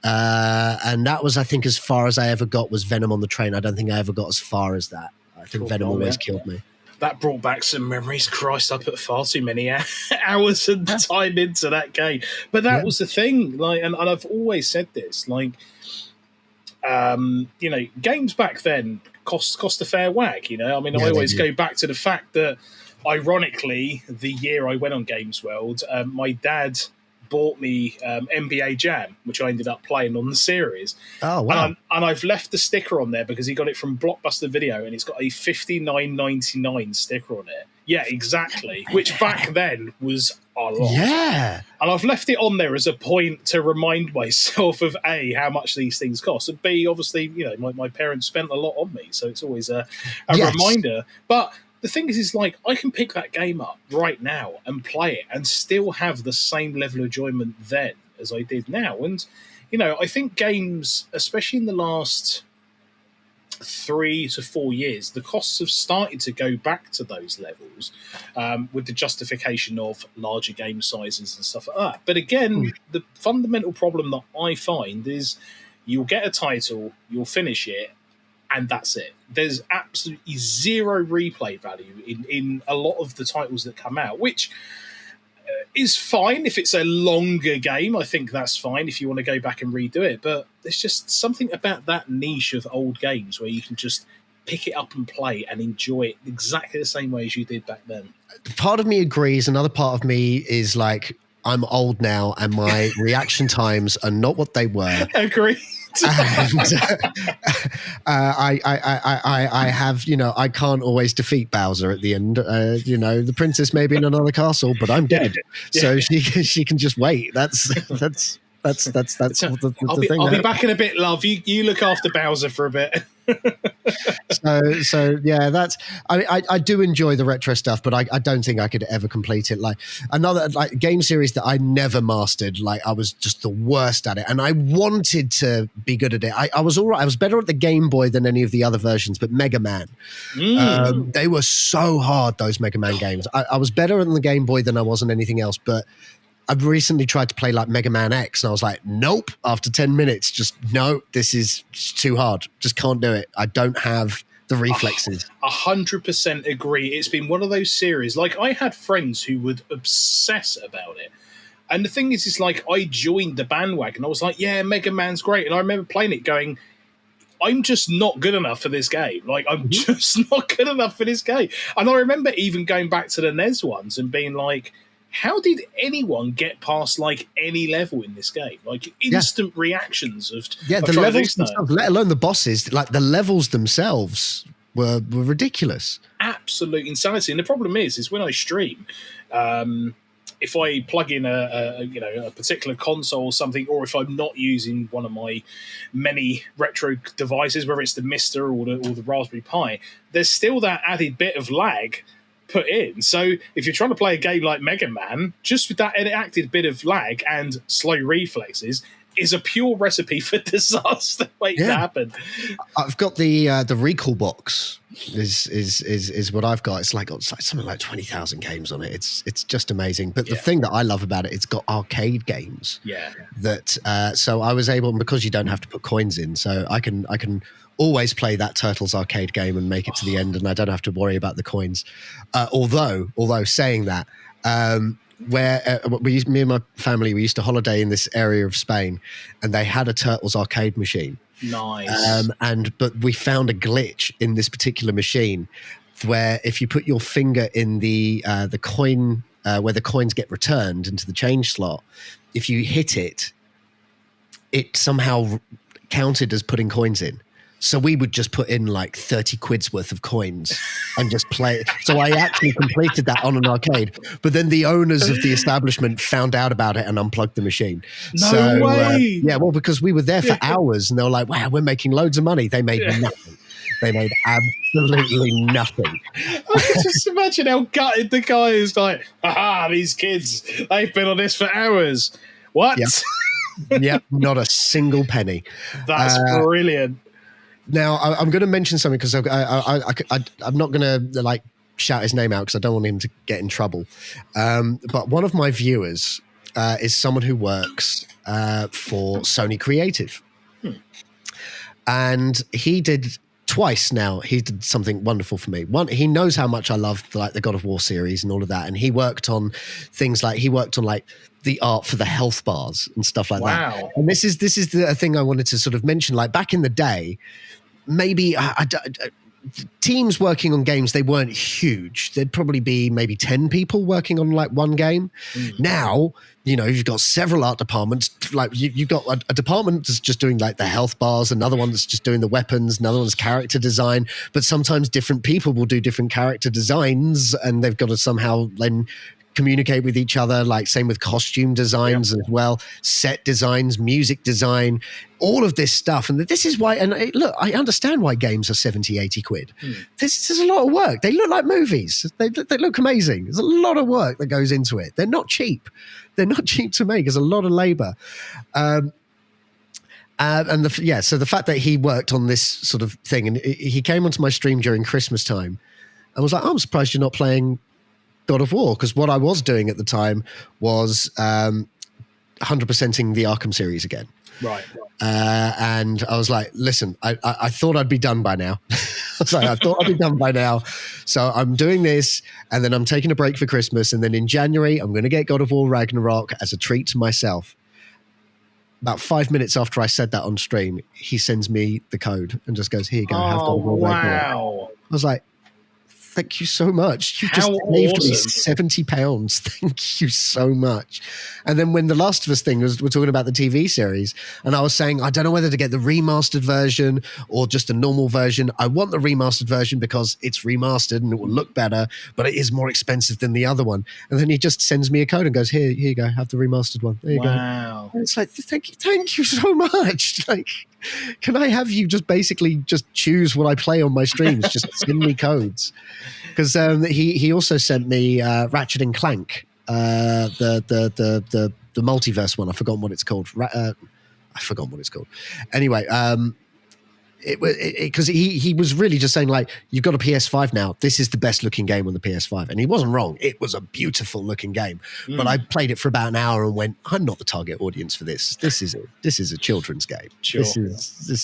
Yeah. And that was, I think, as far as I ever got was Venom on the train. I don't think I ever got as far as that. I think Venom always killed me.
That brought back some memories. Christ, I put far too many hours and time into that game. But that was the thing. Like, and I've always said this. Like, games back then cost a fair whack. I mean, I always go back to the fact that, ironically, the year I went on Games World, my dad bought me NBA Jam, which I ended up playing on the series.
Oh, wow.
And I've left the sticker on there because he got it from Blockbuster Video, and it's got a $59.99 sticker on it. Yeah, exactly. Which back then was a lot.
Yeah.
And I've left it on there as a point to remind myself of A, how much these things cost, and B, obviously, my parents spent a lot on me, so it's always a reminder. But the thing is like, I can pick that game up right now and play it and still have the same level of enjoyment then as I did now. And, I think games, especially in the last 3 to 4 years, the costs have started to go back to those levels with the justification of larger game sizes and stuff like that. But again, the fundamental problem that I find is you'll get a title, you'll finish it, and that's it. There's absolutely zero replay value in a lot of the titles that come out, which is fine if it's a longer game. I think that's fine if you want to go back and redo it. But there's just something about that niche of old games where you can just pick it up and play and enjoy it exactly the same way as you did back then.
Part of me agrees. Another part of me is like, I'm old now and my reaction times are not what they were.
Agree.
And I have, I can't always defeat Bowser at the end. The princess may be in another castle, but I'm dead. So she can just wait. That's the thing.
I'll be back in a bit, love. You look after Bowser for a bit.
So yeah, that's. I do enjoy the retro stuff, but I don't think I could ever complete it. Like another game series that I never mastered. Like I was just the worst at it, and I wanted to be good at it. I was all right. I was better at the Game Boy than any of the other versions, but Mega Man, they were so hard. Those Mega Man games. I was better on the Game Boy than I was on anything else, but I've recently tried to play like Mega Man X, and I was like, nope. After 10 minutes, just no. This is too hard. Just can't do it. I don't have the reflexes.
100% agree. It's been one of those series. Like I had friends who would obsess about it, and the thing is like I joined the bandwagon. I was like, yeah, Mega Man's great, and I remember playing it, going, I'm just not good enough for this game. Like I'm just not good enough for this game. And I remember even going back to the NES ones and being like, how did anyone get past like any level in this game? Like instant reactions of
the levels themselves, let alone the bosses. Like the levels themselves were ridiculous.
Absolute insanity. And the problem is when I stream, if I plug in a particular console or something, or if I'm not using one of my many retro devices, whether it's the Mister or the Raspberry Pi, there's still that added bit of lag put in. So if you're trying to play a game like Mega Man, just with that enacted bit of lag and slow reflexes, is a pure recipe for disaster waiting to happen.
I've got the recall box is what I've got. It's like something like 20,000 games on it. It's just amazing. But the thing that I love about it, it's got arcade games.
Yeah.
That so I was able, because you don't have to put coins in, so I can always play that Turtles arcade game and make it to the end, and I don't have to worry about the coins. Although saying that, where me and my family, we used to holiday in this area of Spain, and they had a Turtles arcade machine.
Nice.
But we found a glitch in this particular machine where if you put your finger in the coin where the coins get returned into the change slot, if you hit it, it somehow counted as putting coins in. So we would just put in like 30 quid's worth of coins and just play it. So I actually completed that on an arcade. But then the owners of the establishment found out about it and unplugged the machine.
No way.
Because we were there for hours and they were like, wow, we're making loads of money. They made nothing. They made absolutely nothing.
I can just imagine how gutted the guy is, like, these kids, they've been on this for hours. What?
Yep, not a single penny.
That's brilliant.
Now, I'm going to mention something because I'm not going to like shout his name out because I don't want him to get in trouble. But one of my viewers is someone who works for Sony Creative. And he did twice now. He did something wonderful for me. One, he knows how much I love the God of War series and all of that. And he worked on things like the art for the health bars and stuff like that. And this is the thing I wanted to sort of mention. Like back in the day, maybe teams working on games, they weren't huge. There'd probably be maybe 10 people working on like one game. Now, you've got several art departments. Like you've got a department that's just doing like the health bars, another one that's just doing the weapons, another one's character design. But sometimes different people will do different character designs, and they've got to somehow then communicate with each other, like same with costume designs as well, set designs, music design, all of this stuff. And this is why, and look, I understand why games are 70, 80 quid. This is a lot of work. They look like movies. They look amazing. There's a lot of work that goes into it. They're not cheap. They're not cheap to make. There's a lot of labor. So the fact that he worked on this sort of thing, and he came onto my stream during Christmas time and was like, I'm surprised you're not playing God of War, because what I was doing at the time was 100%ing the Arkham series again.
Right.
And I was like, listen, I thought I'd be done by now. I thought I'd be done by now. So I'm doing this, and then I'm taking a break for Christmas, and then in January, I'm going to get God of War Ragnarok as a treat to myself. About 5 minutes after I said that on stream, he sends me the code and just goes, here you go, have God of War Ragnarok. I was like, thank you so much. You just saved me £70. Thank you so much. And then when The Last of Us thing we're talking about the TV series, and I was saying, I don't know whether to get the remastered version or just a normal version. I want the remastered version because it's remastered and it will look better, but it is more expensive than the other one. And then he just sends me a code and goes, here you go, have the remastered one. There you go. And it's like, thank you so much. Like, can I have you just basically just choose what I play on my streams? Just send me codes. Because he also sent me Ratchet and Clank, the multiverse one. I've forgotten what it's called. Anyway, because he was really just saying, like, you've got a PS5 now. This is the best looking game on the PS5. And he wasn't wrong. It was a beautiful looking game. But I played it for about an hour and went, I'm not the target audience for this. This is a children's game.
Sure.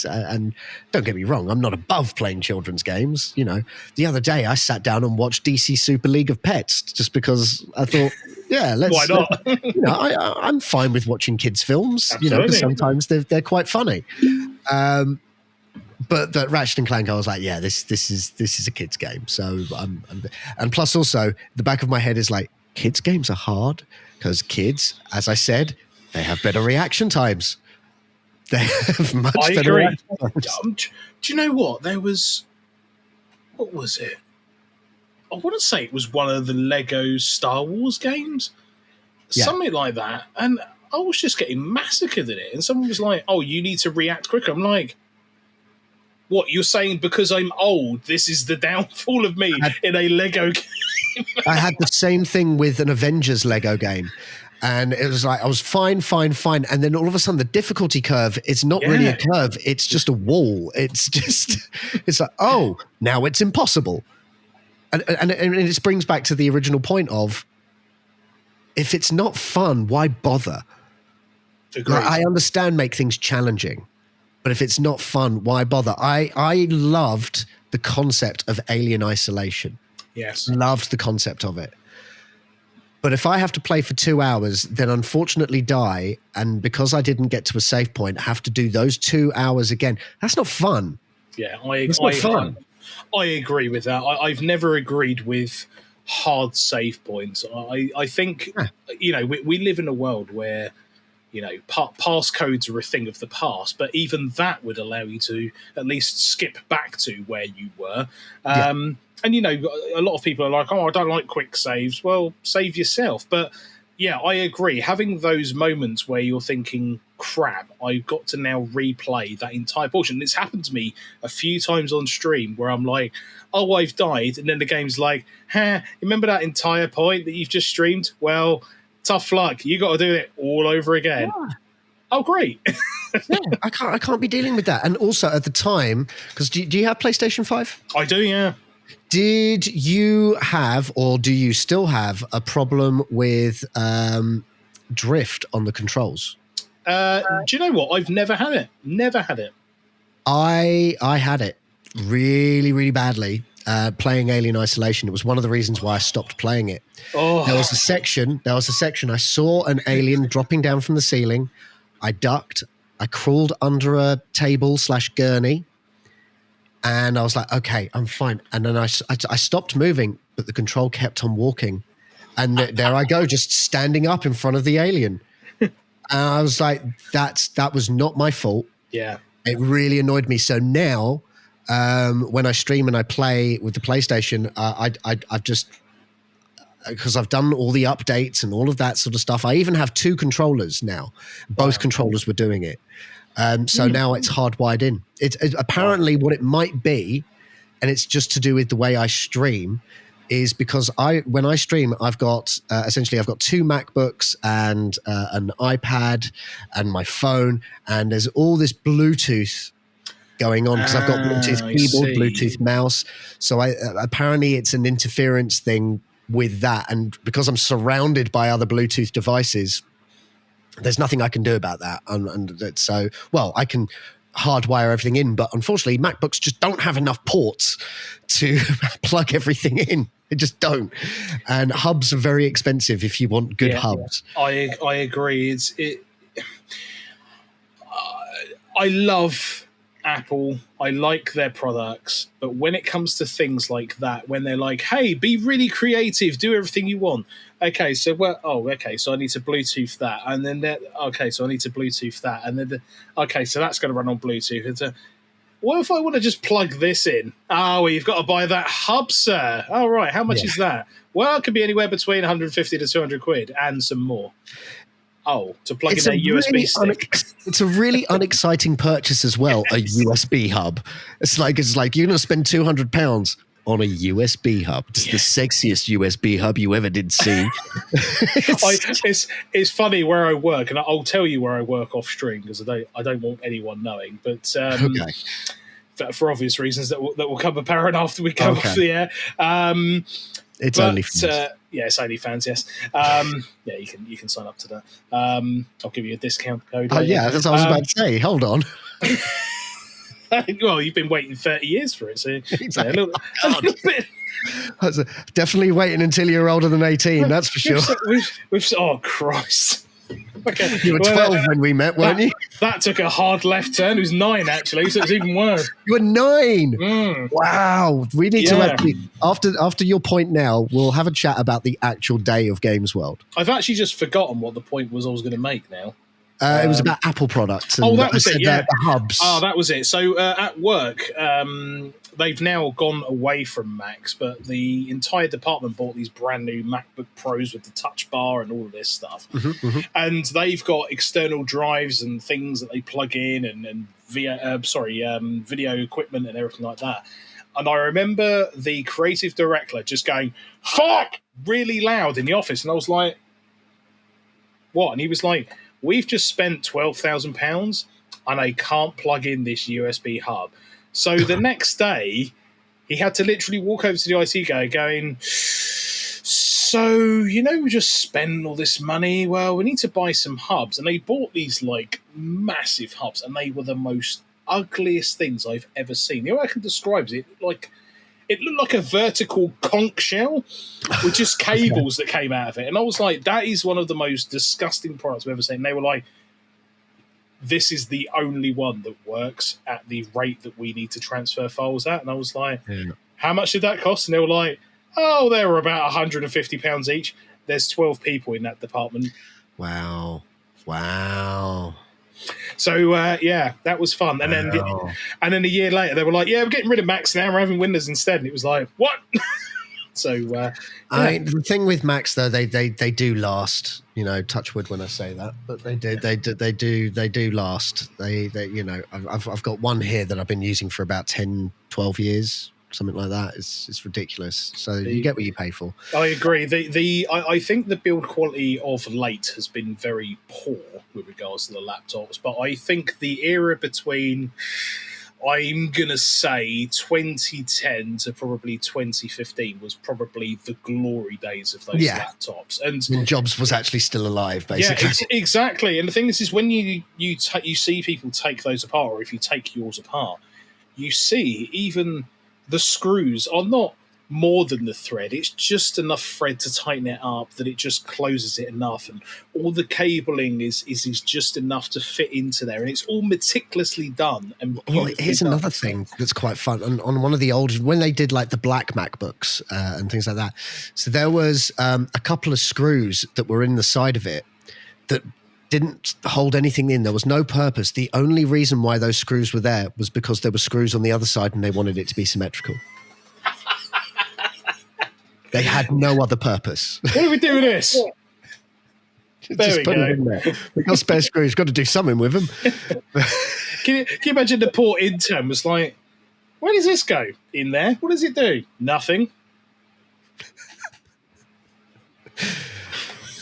And don't get me wrong, I'm not above playing children's games. The other day I sat down and watched DC Super League of Pets just because I thought,
why not?
I'm fine with watching kids' films, because sometimes they're quite funny. But that Ratchet and Clank, I was like, this is a kid's game. So and plus also the back of my head is like, kids' games are hard because kids, as I said, they have better reaction times. They have much
I
better
agree.
reaction times.
Do you know what? What was it? I want to say it was one of the Lego Star Wars games.
Yeah.
Something like that. And I was just getting massacred in it. And someone was like, oh, you need to react quicker. I'm like, what, you're saying because I'm old, this is the downfall of me in a Lego game?
I had the same thing with an Avengers Lego game. And it was like, I was fine. And then all of a sudden the difficulty curve, it's not really a curve. It's just a wall. It's like, oh, now it's impossible. And it brings back to the original point of, if it's not fun, why bother? Like, I understand make things challenging, but if it's not fun, why bother? I loved the concept of Alien Isolation.
Yes.
Loved the concept of it. But if I have to play for 2 hours, then unfortunately die, and because I didn't get to a save point, have to do those 2 hours again. That's not fun.
Yeah,
It's not fun.
I agree with that. I've never agreed with hard save points. I think, we live in a world where, passcodes are a thing of the past, but even that would allow you to at least skip back to where you were. And, a lot of people are like, oh, I don't like quick saves. Well, save yourself. But, yeah, I agree. Having those moments where you're thinking, crap, I've got to now replay that entire portion. It's happened to me a few times on stream where I'm like, oh, I've died. And then the game's like, remember that entire point that you've just streamed? Well, tough luck. You got to do it all over again. Yeah. Oh, great.
Yeah, I can't be dealing with that. And also at the time, because do you have PlayStation 5?
I do, yeah.
Did you have, or do you still have, a problem with drift on the controls?
Do you know what? I've never had it. Never had it. I
had it really, really badly playing Alien Isolation. It was one of the reasons why I stopped playing it.
Oh.
There was a section. I saw an alien dropping down from the ceiling. I ducked. I crawled under a table/gurney. And I was like, okay, I'm fine. And then I stopped moving, but the control kept on walking. And there I go, just standing up in front of the alien. And I was like, that was not my fault.
Yeah.
It really annoyed me. So now when I stream and I play with the PlayStation, I've just, because I've done all the updates and all of that sort of stuff. I even have 2 controllers now. Both controllers were doing it. So now it's hardwired in. It's apparently what it might be, and it's just to do with the way I stream, is because when I stream, I've got essentially 2 MacBooks and an iPad and my phone, and there's all this Bluetooth going on because I've got Bluetooth keyboard, Bluetooth mouse. So apparently it's an interference thing with that, and because I'm surrounded by other Bluetooth devices, there's nothing I can do about that. And so, well, I can hardwire everything in, but unfortunately MacBooks just don't have enough ports to plug everything in. They just don't. And hubs are very expensive if you want good hubs.
I agree. I love Apple. I like their products, but when it comes to things like that, when they're like, hey, be really creative, do everything you want. Okay, so so I need to Bluetooth that, and then so I need to Bluetooth that, and then so that's going to run on Bluetooth. What if I want to just plug this in? Oh, well, you've got to buy that hub, sir. Oh, right, how much is that? Well, it could be anywhere between 150 to 200 quid and some more. Oh, to plug in a USB stick.
It's a really unexciting purchase as well, a USB hub. It's like you're going to spend £200 on a USB hub. It's the sexiest USB hub you ever did see.
It's funny where I work, and I'll tell you where I work off stream because I don't want anyone knowing. But for obvious reasons that will come apparent after we come off the air.
It's only fans.
It's only fans. Yes. You can sign up to that. I'll give you a discount code.
Oh yeah, that's what I was about to say. Hold on.
Well, you've been waiting 30 years for it, so a little bit.
Definitely waiting until you're older than 18. That's for sure.
Oh Christ. Okay.
You were 12 when we met, weren't you?
That took a hard left turn. It was 9, actually, so it's even worse.
You were 9.
Mm.
Wow. We need to actually, after your point now, we'll have a chat about the actual day of Games World.
I've actually just forgotten what the point was I was going to make now.
It was about Apple products. And
that was it, yeah.
The hubs.
Oh, that was it. So at work, they've now gone away from Macs, but the entire department bought these brand new MacBook Pros with the touch bar and all of this stuff. And they've got external drives and things that they plug in and video equipment and everything like that. And I remember the creative director just going, "Fuck!" really loud in the office. And I was like, "What?" And he was like, "We've just spent £12,000 and I can't plug in this USB hub." So the next day, he had to literally walk over to the IT guy going, "So, we just spend all this money. Well, we need to buy some hubs." And they bought these like massive hubs and they were the most ugliest things I've ever seen. The way I can describe it looked like a vertical conch shell with just cables that came out of it. And I was like, that is one of the most disgusting products I've ever seen. And they were like, "This is the only one that works at the rate that we need to transfer files at." And I was like, "How much did that cost?" And they were like, "Oh, they were about £150 each." There's 12 people in that department.
Wow.
So that was fun. And then a year later, they were like, "Yeah, we're getting rid of Macs now. We're having Windows instead." And it was like, what? So
I mean, the thing with Macs though, they do last. Touch wood when I say that, but they do last. I've got one here that I've been using for about 10, 12 years. Something like that. It's ridiculous. So you get what you pay for.
I agree. I think the build quality of late has been very poor with regards to the laptops, but I think the era between, I'm going to say 2010 to probably 2015 was probably the glory days of those laptops. And
when Jobs was actually still alive, basically.
Yeah, exactly. And the thing is when you see people take those apart, or if you take yours apart, you see even the screws are not more than the thread. It's just enough thread to tighten it up that it just closes it enough, and all the cabling is just enough to fit into there, and it's all meticulously done. And
here's another thing that's quite fun. On one of the old, when they did like the black MacBooks and things like that, so there was a couple of screws that were in the side of it that didn't hold anything in. There was no purpose. The only reason why those screws were there was because there were screws on the other side and they wanted it to be symmetrical. They had no other purpose.
What do we do with this? There we go.
We've got spare screws. Got to do something with them.
Can you imagine the poor intern was like, "Where does this go? In there? What does it do? Nothing."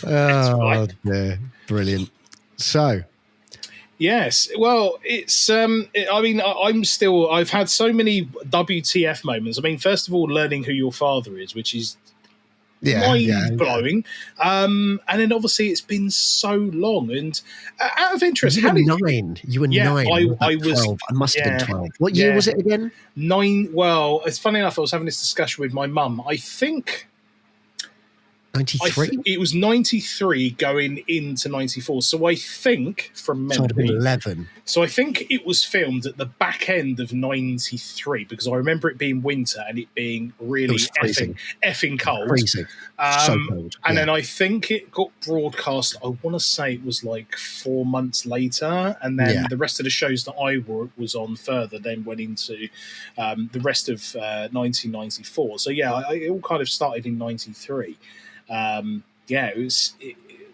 Oh, dear. Brilliant. So,
yes. Well, it's. I've had so many WTF moments. I mean, first of all, learning who your father is, which is mind blowing. And then obviously it's been so long. And out of interest,
you were 9. You were 9.
I was
12. I must have been 12. What year was it again?
9. Well, it's funny enough. I was having this discussion with my mum. I think
93?
It was 93 going into 94. So I think from memory.
So it would have been 11.
So I think it was filmed at the back end of 93 because I remember it being winter and it being really effing cold.
Freezing. So cold.
And then I think it got broadcast, I want to say it was like 4 months later. And then the rest of the shows that I was on further then went into the rest of 1994. So it all kind of started in 93. It was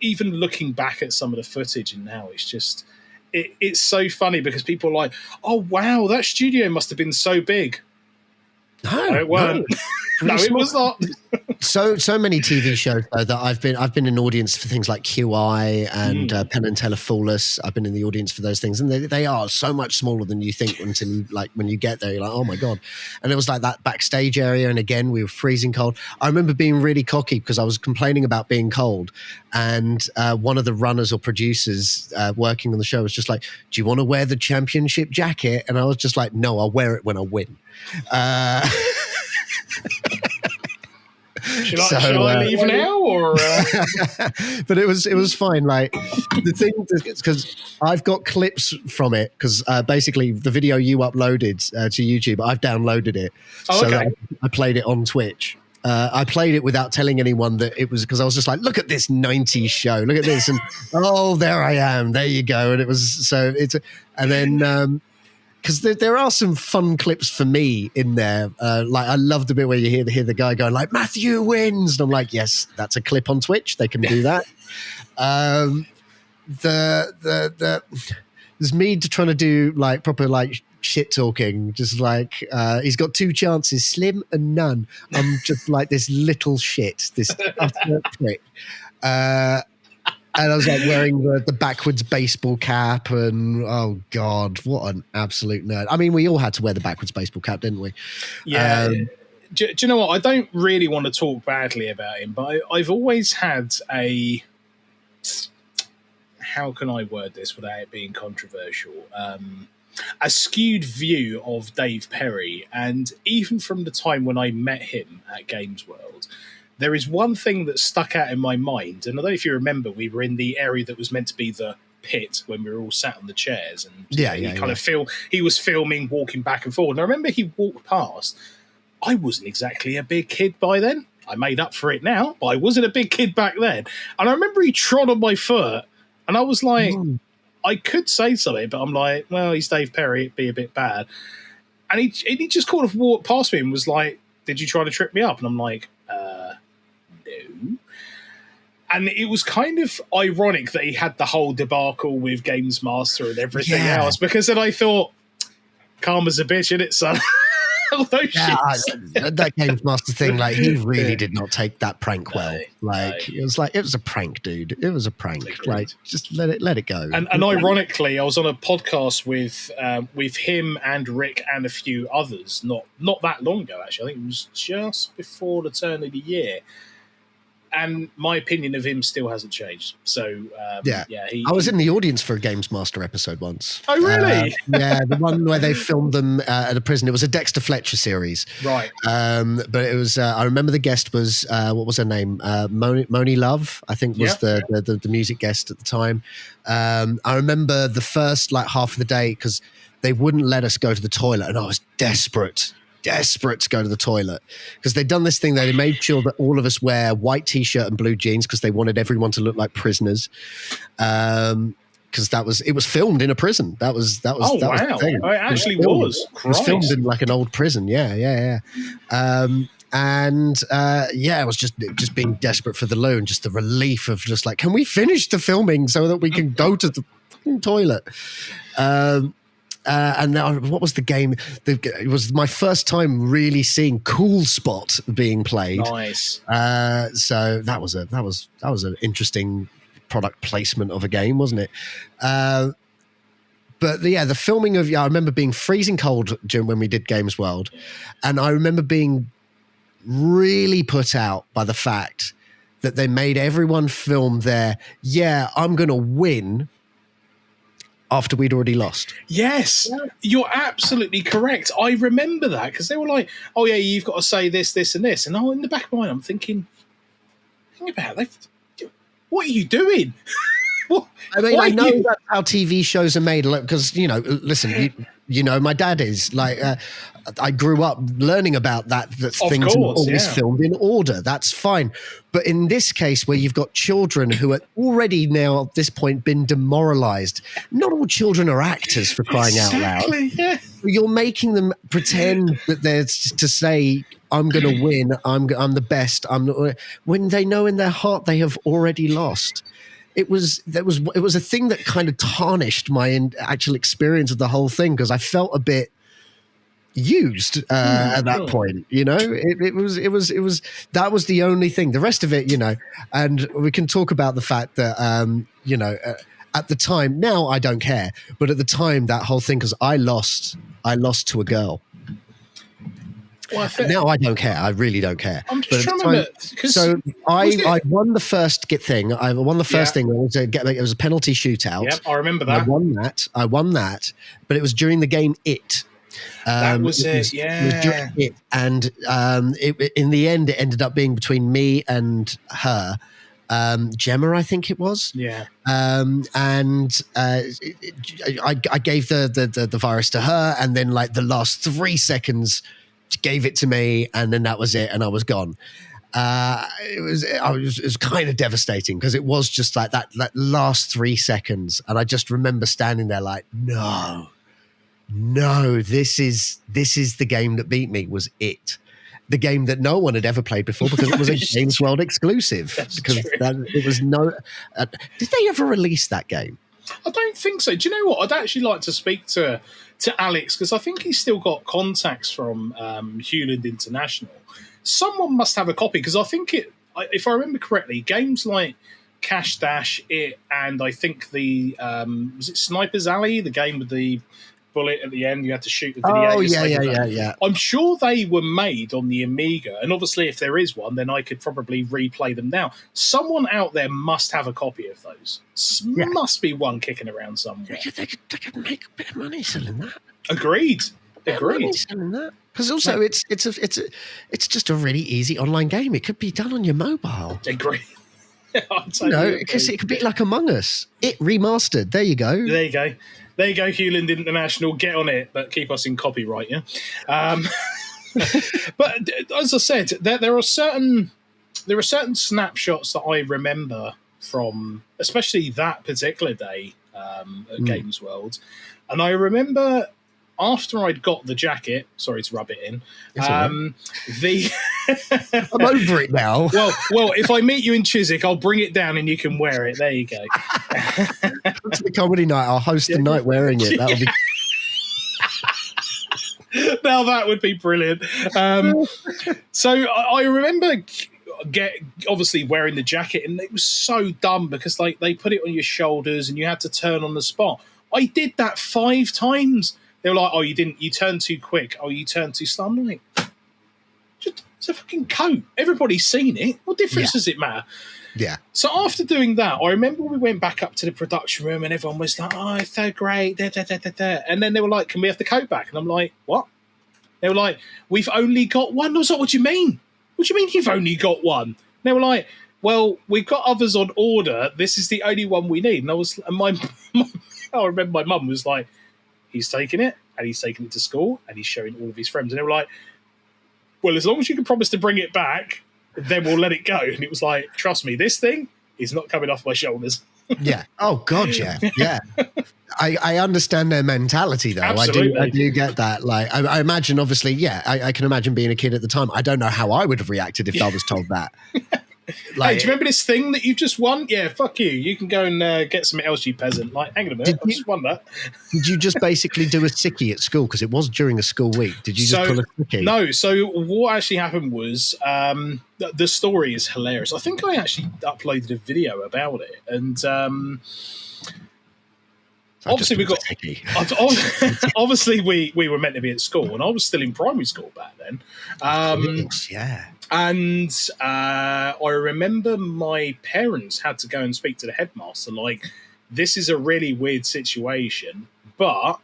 even looking back at some of the footage and now it's just it's so funny because people are like, "Oh wow, that studio must have been so big." No, it weren't. No, it was not.
So many TV shows though that I've been in audience for things like QI and Penn and Teller Fool Us. I've been in the audience for those things, and they are so much smaller than you think until when you get there, you're like, oh my god! And it was like that backstage area, and again we were freezing cold. I remember being really cocky because I was complaining about being cold, and one of the runners or producers working on the show was just like, "Do you want to wear the championship jacket?" And I was just like, "No, I'll wear it when I win."
Shall I leave now, or?
But it was fine. Like the thing, because I've got clips from it. Because basically, the video you uploaded to YouTube, I've downloaded it, that I played it on Twitch. I played it without telling anyone that it was, because I was just like, look at this 90s show, look at this, and there I am, there you go. And it was and then because there are some fun clips for me in there. Like I love the bit where you hear the guy going like, Matthew wins, and I'm like, yes, that's a clip on Twitch, they can do that. There's me trying to do like proper like shit talking, just like he's got 2 chances, slim and none. I'm just like this little shit, this utter prick. And I was like wearing the backwards baseball cap, and oh god, what an absolute nerd. I mean, we all had to wear the backwards baseball cap, didn't we?
Yeah. Do you know what? I don't really want to talk badly about him, but I've always had a, how can I word this without it being controversial? A skewed view of Dave Perry. And even from the time when I met him at Games World, there is one thing that stuck out in my mind. And I don't know if you remember, we were in the area that was meant to be the pit when we were all sat on the chairs. And he was filming, walking back and forward. And I remember he walked past. I wasn't exactly a big kid by then. I made up for it now, but I wasn't a big kid back then. And I remember he trod on my foot. And I was like, I could say something, but I'm like, well, he's Dave Perry, it'd be a bit bad. And he just kind of walked past me and was like, did you try to trip me up? And I'm like, no. And it was kind of ironic that he had the whole debacle with Games Master and everything else, because then I thought, karma's a bitch, innit, son?
That Games Master thing, like he really did not take that prank well. It was a prank, dude. It was a prank. Like, just let it go.
And ironically, I was on a podcast with him and Rick and a few others not that long ago. Actually, I think it was just before the turn of the year. And my opinion of him still hasn't changed. So,
I was in the audience for a Games Master episode once.
Oh, really?
The one where they filmed them at a prison. It was a Dexter Fletcher series.
Right.
But it was, I remember the guest was, what was her name? Moni Love, I think was the music guest at the time. I remember the first half of the day, because they wouldn't let us go to the toilet, and I was desperate to go to the toilet, because they'd done this thing. They made sure that all of us wear white t-shirt and blue jeans, because they wanted everyone to look like prisoners. Because it was filmed in a prison. That was
wow.
the thing.
It actually was.
It was filmed in like an old prison. Yeah. I was just being desperate for the loo, and just the relief of just like, can we finish the filming so that we can go to the fucking toilet? And what was the game? It was my first time really seeing Cool Spot being played.
Nice.
So that was an interesting product placement of a game, wasn't it? But the filming of I remember being freezing cold when we did Games World, and I remember being really put out by the fact that they made everyone film their I'm going to win after we'd already lost.
Yes, you're absolutely correct. I remember that, because they were like, oh yeah, you've got to say this, this and this. And in the back of my mind, I'm thinking, think about it. What are you doing?
I know that's how TV shows are made, because, listen, my dad is like, I grew up learning about that things are always filmed in order. That's fine. But in this case, where you've got children who are already now at this point been demoralized, not all children are actors, for crying out loud.
Yeah.
You're making them pretend that they're to say, I'm going to win, I'm the best, when they know in their heart they have already lost. It was a thing that kind of tarnished my actual experience of the whole thing, because I felt a bit used at that point. It was that was the only thing. The rest of it, and we can talk about the fact that at the time, now I don't care, but at the time, that whole thing, because I lost to a girl. Well, now I don't care. I really don't care.
I'm just trying to remember.
So I won the first thing. I won the first thing. It was a penalty shootout.
Yep, I remember that.
I won that. But it was during the game It.
That was it.
It was just
Yeah.
it, and in the end, it ended up being between me and her, Gemma, I think it was.
Yeah.
I gave the virus to her, and then like the last 3 seconds, gave it to me, and then that was it, and I was gone. It was kind of devastating because it was just like that last 3 seconds, and I just remember standing there like, no, this is the game that beat me. Was it the game that no one had ever played before because it was a Games World exclusive? It was no. Did they ever release that game?
I don't think so. Do you know what? I'd actually like to speak to Alex because I think he's still got contacts from Hewland International. Someone must have a copy because I think if I remember correctly, games like Cash Dash, and I think the was it Sniper's Alley, the game with the bullet at the end, you had to shoot the video.
Oh yeah.
I'm sure they were made on the Amiga, and obviously if there is one, then I could probably replay them now. Someone out there must have a copy of those. Must be one kicking around somewhere.
They could make a bit of money selling that.
Agreed.
Because also it's just a really easy online game. It could be done on your mobile.
Agreed.
Because it could be like Among Us. It remastered. There you go.
There you go, Hewland International. Get on it, but keep us in copyright, yeah? But as I said, there are certain snapshots that I remember from, especially that particular day at Games World. And I remember after I'd got the jacket, sorry to rub it in,
I'm over it now.
Well, if I meet you in Chiswick, I'll bring it down and you can wear it. There you go.
It's the comedy night. I'll host the night wearing it. That'll be.
Now that would be brilliant. So I remember obviously wearing the jacket, and it was so dumb because like they put it on your shoulders and you had to turn on the spot. I did that 5 times. They were like, "Oh, you didn't. You turned too quick. Oh, you turned too slow." I'm like, it's a fucking coat. Everybody's seen it. What difference does it matter?
Yeah.
So after doing that, I remember we went back up to the production room and everyone was like, "Oh, it's so great." And then they were like, "Can we have the coat back?" And I'm like, "What?" They were like, "We've only got one." I was like, "What do you mean? What do you mean you've only got one?" And they were like, "Well, we've got others on order. This is the only one we need." And I remember my mum was like, "He's taking it, and he's taking it to school, and he's showing all of his friends." And they were like, "Well, as long as you can promise to bring it back, then we'll let it go." And it was like, trust me, this thing is not coming off my shoulders.
Yeah. Oh, God, yeah. Yeah. I understand their mentality, though.
Absolutely.
I do get that. Like, I imagine, obviously, I can imagine being a kid at the time. I don't know how I would have reacted if I was told that.
Like, hey, do you remember this thing that you've just won? Yeah, fuck you. You can go and get something else, you peasant. Like, hang on a minute, I just won that. Did
you just basically do a sickie at school? Because it was during a school week. Did you just pull a sickie?
No, so what actually happened was, the story is hilarious. I think I actually uploaded a video about it. And obviously we were meant to be at school, and I was still in primary school back then.
Yeah.
And I remember my parents had to go and speak to the headmaster, like, this is a really weird situation, but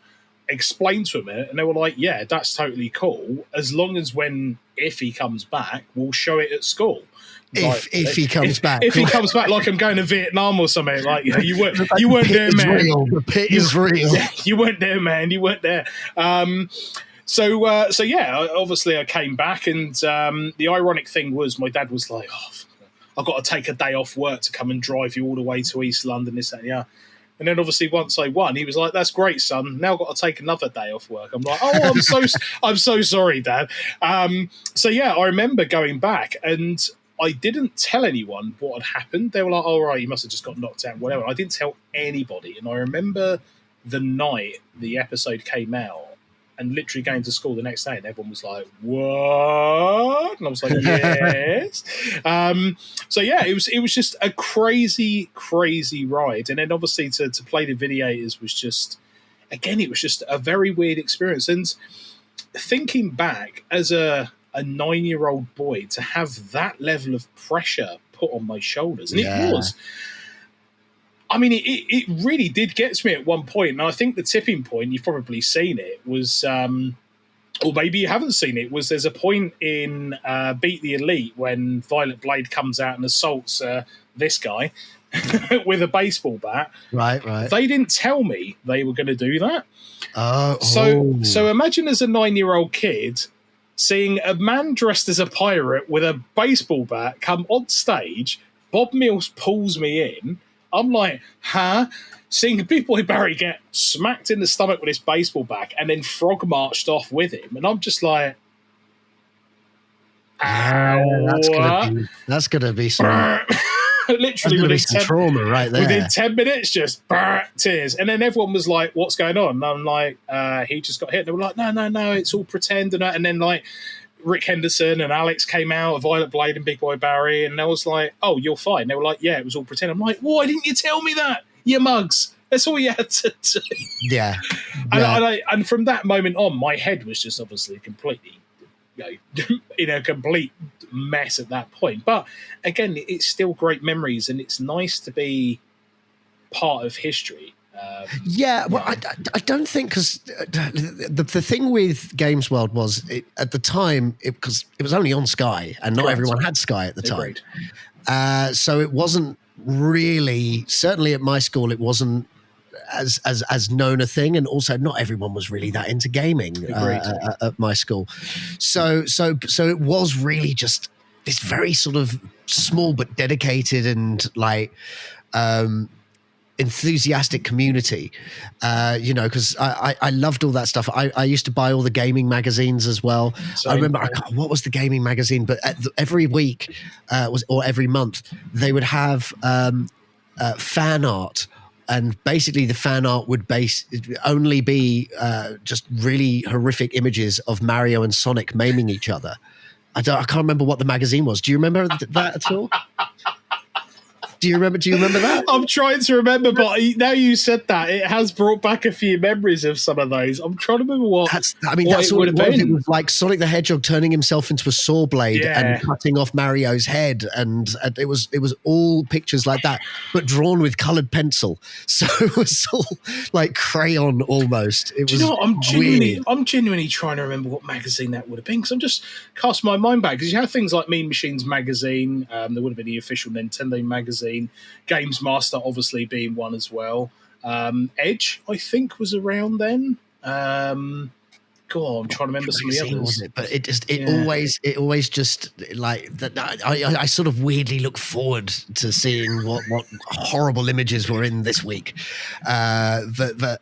explain to him it. And they were like, yeah, that's totally cool, as long as if he comes back, we'll show it at school.
If he comes back,
if he comes back, like I'm going to Vietnam or something, like, you know, you weren't there, man.
The pit is real.
You weren't there, man. You weren't there. So yeah, obviously I came back, and the ironic thing was my dad was like, "Oh, I've got to take a day off work to come and drive you all the way to East London, this, that, and the other." And then obviously once I won, he was like, "That's great, son. Now I've got to take another day off work." I'm like, "Oh, I'm so sorry, Dad." So yeah, I remember going back, and I didn't tell anyone what had happened. They were like, "Oh, right, you must have just got knocked out, whatever." I didn't tell anybody, and I remember the night the episode came out, and literally going to school the next day, and everyone was like, "What?" And I was like, "Yes." So yeah, it was just a crazy ride. And then obviously to play the Videators was just, again, it was just a very weird experience. And thinking back as a 9-year-old boy, to have that level of pressure put on my shoulders, and it was. I mean, it really did get to me at one point, and I think the tipping point, you've probably seen it, was, or maybe you haven't seen it, was there's a point in Beat the Elite when Violet Blade comes out and assaults this guy with a baseball bat.
Right.
They didn't tell me they were going to do that. So imagine as a 9-year-old kid seeing a man dressed as a pirate with a baseball bat come on stage. Bob Mills pulls me in. I'm like, huh? Seeing Big Boy Barry get smacked in the stomach with his baseball bat and then frog marched off with him. And I'm just like,
that's gonna be some
literally within
some trauma right there.
Within 10 minutes, just tears. And then everyone was like, what's going on? And I'm like, he just got hit. And they were like, no, it's all pretend. And then like Rick Henderson and Alex came out, Violet Blade and Big Boy Barry, and I was like, oh, you're fine. They were like, yeah, it was all pretend. I'm like, why didn't you tell me that, you mugs? That's all you had to do.
Yeah.
And from that moment on, my head was just obviously completely, in a complete mess at that point. But again, it's still great memories, and it's nice to be part of history.
I don't think, because the thing with Games World was at the time, because it was only on Sky and not everyone had Sky at the time. So it wasn't really, certainly at my school, it wasn't as known a thing, and also not everyone was really that into gaming at my school. So it was really just this very sort of small but dedicated and like enthusiastic community, because I loved all that stuff. I used to buy all the gaming magazines as well. I remember, what was the gaming magazine? But every week or every month, they would have fan art. And basically the fan art would only be just really horrific images of Mario and Sonic maiming each other. I can't remember what the magazine was. Do you remember that at all? Do you remember that?
I'm trying to remember, but now you said that, it has brought back a few memories of some of those. I'm trying to remember what.
That's all it was. It was like Sonic the Hedgehog turning himself into a saw blade and cutting off Mario's head, and it was all pictures like that, but drawn with coloured pencil. So it was all like crayon almost. It was.
Do you know what? I'm genuinely trying to remember what magazine that would have been, because I'm just cast my mind back, because you have things like Mean Machines magazine. There would have been the official Nintendo magazine. Games Master obviously being one as well. Edge, I think, was around then. I'm trying to remember some of the others.
But it always just like that. I sort of weirdly look forward to seeing what horrible images were in this week. But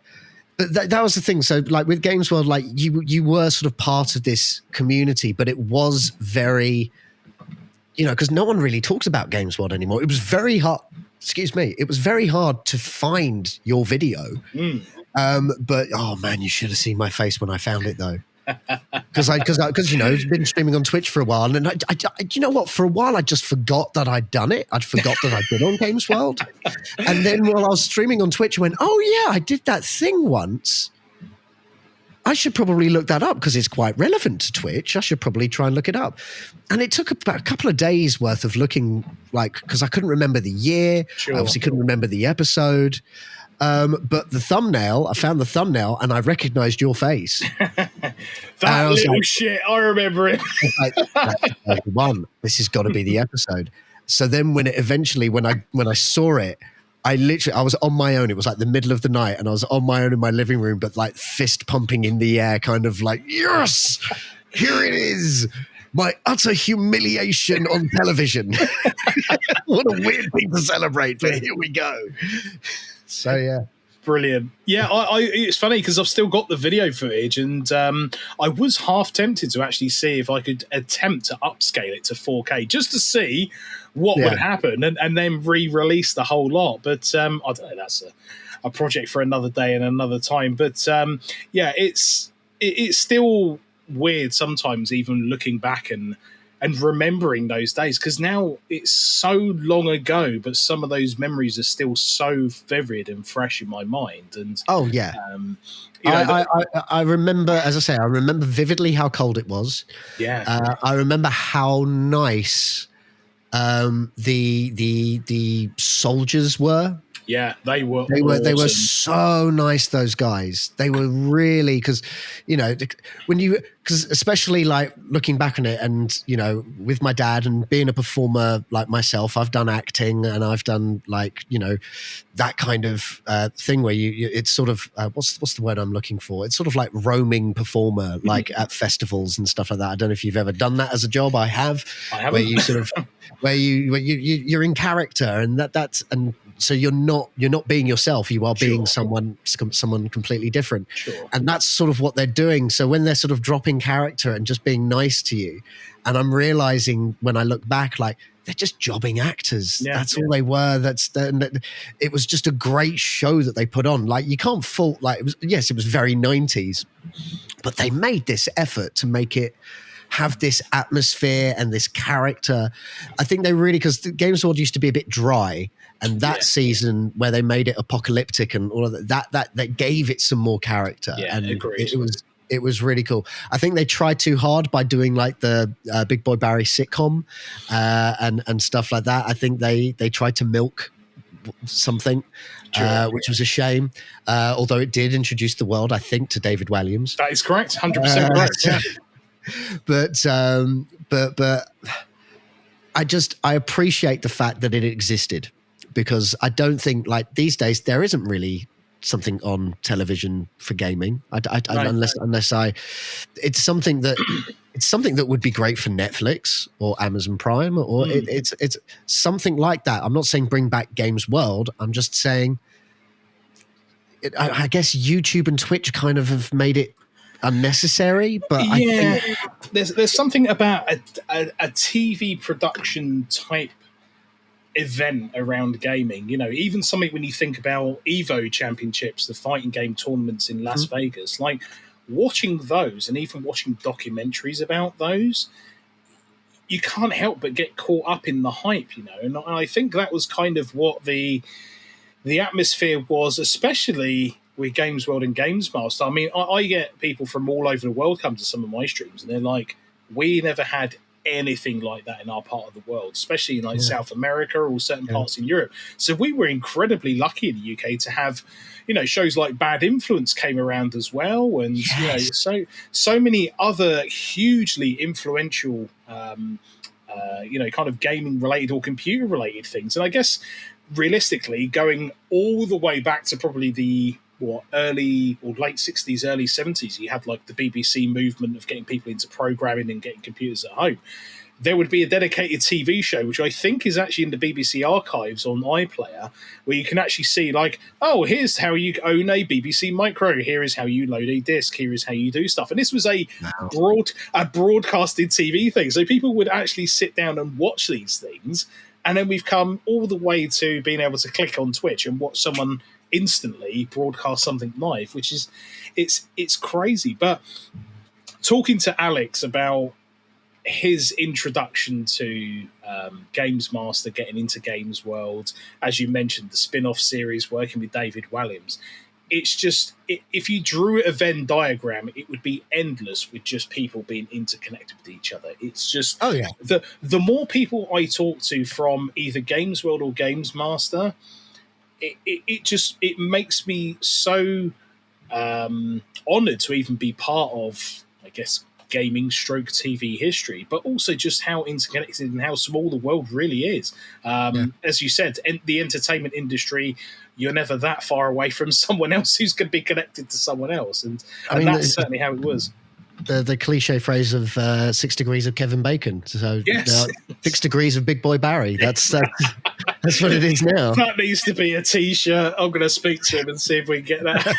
that was the thing. So like with Games World, like you were sort of part of this community, but it was very, because no one really talks about Games World anymore. It was very hard. Excuse me. It was very hard to find your video. But oh man, you should have seen my face when I found it though. Because it's been streaming on Twitch for a while, and I you know what? For a while, I just forgot that I'd done it. I'd forgot that I'd been on Games World, and then while I was streaming on Twitch, I went, "Oh yeah, I did that thing once. I should probably look that up because it's quite relevant to Twitch. I should probably try and look it up." And it took about a couple of days worth of looking, because I couldn't remember the year.
Sure.
I obviously couldn't remember the episode. But I found the thumbnail and I recognized your face.
That little shit, I remember it.
This has got to be the episode. So then when I saw it, I was on my own. It was like the middle of the night and I was on my own in my living room, but like fist pumping in the air, kind of like, yes, here it is. My utter humiliation on television. What a weird thing to celebrate, but here we go. So, yeah.
Brilliant. Yeah, it's funny because I've still got the video footage, and I was half tempted to actually see if I could attempt to upscale it to 4K just to see what would happen and then re-release the whole lot. But I don't know, that's a project for another day and another time. But it's still weird sometimes, even looking back and remembering those days, because now it's so long ago, but some of those memories are still so vivid and fresh in my mind. And
I remember, as I say, I remember vividly how cold it was.
Yeah,
I remember how nice the soldiers were.
Yeah, they were
They were
awesome.
so nice, those guys. They were really, because, you know, because especially like looking back on it, and, you know, with my dad and being a performer like myself, I've done acting and I've done, like, you know, that kind of thing where you it's sort of what's the word I'm looking for? It's sort of like roaming performer, like at festivals and stuff like that. I don't know if you've ever done that as a job. I have.
I haven't.
Where you sort of you're in character, and that's and so you're not being yourself. You are being someone completely different.
Sure.
And that's sort of what they're doing. So when they're sort of dropping character and just being nice to you, and I'm realizing when I look back, like, they're just jobbing actors. That's all they were. It was just a great show that they put on. Like, you can't fault, like, it was very 90s, but they made this effort to make it have this atmosphere and this character. I think they really, because the Games World used to be a bit dry, and that season where they made it apocalyptic and all of that gave it some more character. And
agreed.
It was really cool. I think they tried too hard by doing like the Big Boy Barry sitcom and stuff like that. I think they tried to milk something, which was a shame. Although it did introduce the world, I think, to David Walliams.
That is correct, 100% correct. Yeah.
But I appreciate the fact that it existed, because I don't think, like, these days there isn't really something on television for gaming. It's something that would be great for Netflix or Amazon Prime, or it's something like that. I'm not saying bring back Games World. I'm just saying, I guess YouTube and Twitch kind of have made it unnecessary, but I think
there's something about a TV production type event around gaming. You know, even something when you think about Evo Championships, the fighting game tournaments in Las Vegas, like watching those and even watching documentaries about those, you can't help but get caught up in the hype, you know. And I think that was kind of what the atmosphere was, especially with Games World and Games Master. I mean, I get people from all over the world come to some of my streams, and they're like, we never had anything like that in our part of the world, especially in like South America or certain parts in Europe. So we were incredibly lucky in the UK to have, you know, shows like Bad Influence came around as well, and you know, so many other hugely influential you know, kind of gaming related or computer related things. And I guess realistically, going all the way back to probably the early or late 60s, early 70s, you had like the BBC movement of getting people into programming and getting computers at home. There would be a dedicated TV show, which I think is actually in the BBC archives on iPlayer, where you can actually see like, oh, here's how you own a BBC Micro. Here is how you load a disc. Here is how you do stuff. And this was a broadcasted TV thing. So people would actually sit down and watch these things. And then we've come all the way to being able to click on Twitch and watch someone instantly broadcast something live, which is it's crazy. But talking to Alex about his introduction to Games Master, getting into Games World, as you mentioned, the spin-off series, working with David Walliams, it's just, if you drew a Venn diagram, it would be endless with just people being interconnected with each other. It's just, the more people I talk to from either Games World or Games Master, it makes me so honored to even be part of, I guess, gaming stroke TV history, but also just how interconnected and how small the world really is. As you said, the entertainment industry, you're never that far away from someone else who's going to be connected to someone else. And that's certainly how it was.
The cliche phrase of 6 degrees of Kevin Bacon. So 6 degrees of Big Boy Barry. That's what it is now.
That needs to be a T-shirt. I'm going to speak to him and see if we can get that.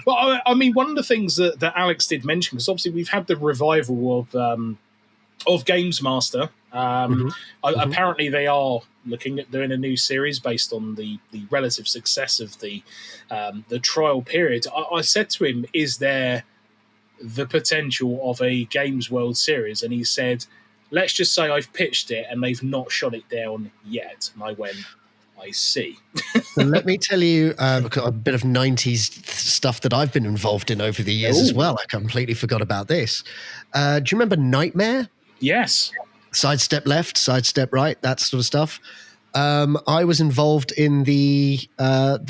Well, I mean, one of the things that Alex did mention, because obviously we've had the revival of Games Master. Apparently they are looking at doing a new series based on the relative success of the trial period. I said to him, is there the potential of a Games World series? And he said, let's just say I've pitched it and they've not shot it down yet. And I went, I see.
So let me tell you a bit of 90s stuff that I've been involved in over the years as well. I completely forgot about this. Do you remember Nightmare?
Yes.
Sidestep left, sidestep right, that sort of stuff. I was involved in the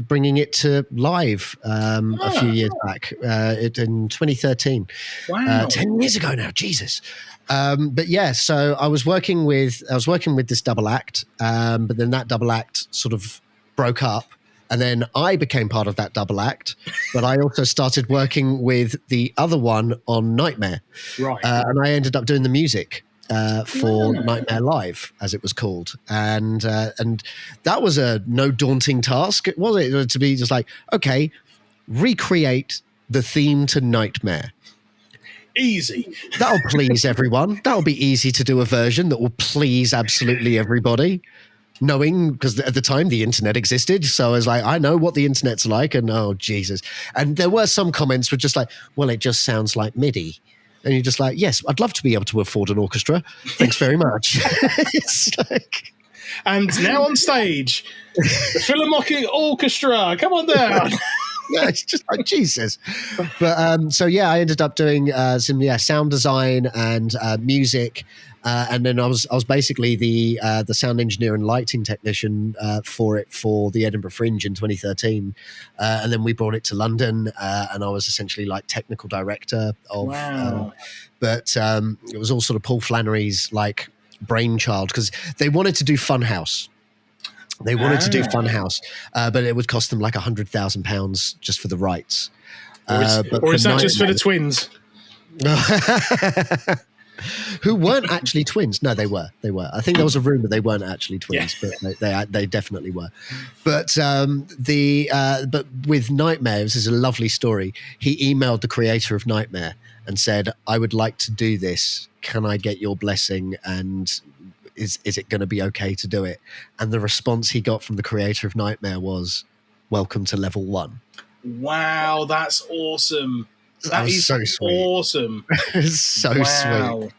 bringing it to live a few years back in 2013.
Wow.
10 years ago now, Jesus. But yeah, so I was working with this double act, but then that double act sort of broke up. And then I became part of that double act, but I also started working with the other one on Nightmare.
Right.
And I ended up doing the music for Nightmare Live, as it was called. And that was a no daunting task, was it? To be just like, okay, recreate the theme to Nightmare.
Easy.
That'll please everyone. That'll be easy to do a version that will please absolutely everybody. Knowing, because at the time the internet existed, so I was like, I know what the internet's like, and oh Jesus. And there were some comments were just like, well, it just sounds like MIDI. And you're just like, yes, I'd love to be able to afford an orchestra. Thanks very much. It's like,
and now on stage, the Philharmonic Orchestra, come on down.
yeah, it's just like Jesus. But so yeah, I ended up doing some sound design and music. And then I was basically the sound engineer and lighting technician for the Edinburgh Fringe in 2013, and then we brought it to London, and I was essentially like technical director of.
Wow.
But it was all sort of Paul Flannery's like brainchild because they wanted to do Funhouse. They wanted to do Funhouse, but it would cost them like £100,000 just for the rights.
Or is that just for the twins?
Who weren't actually twins. No, they were. I think there was a rumor they weren't actually twins, but they definitely were. But but with Nightmare, this is a lovely story. He emailed the creator of Nightmare and said, I would like to do this. Can I get your blessing? And is it going to be okay to do it? And the response he got from the creator of Nightmare was, welcome to level 1.
Wow, that's awesome. That is
so sweet.
Awesome.
It's so sweet.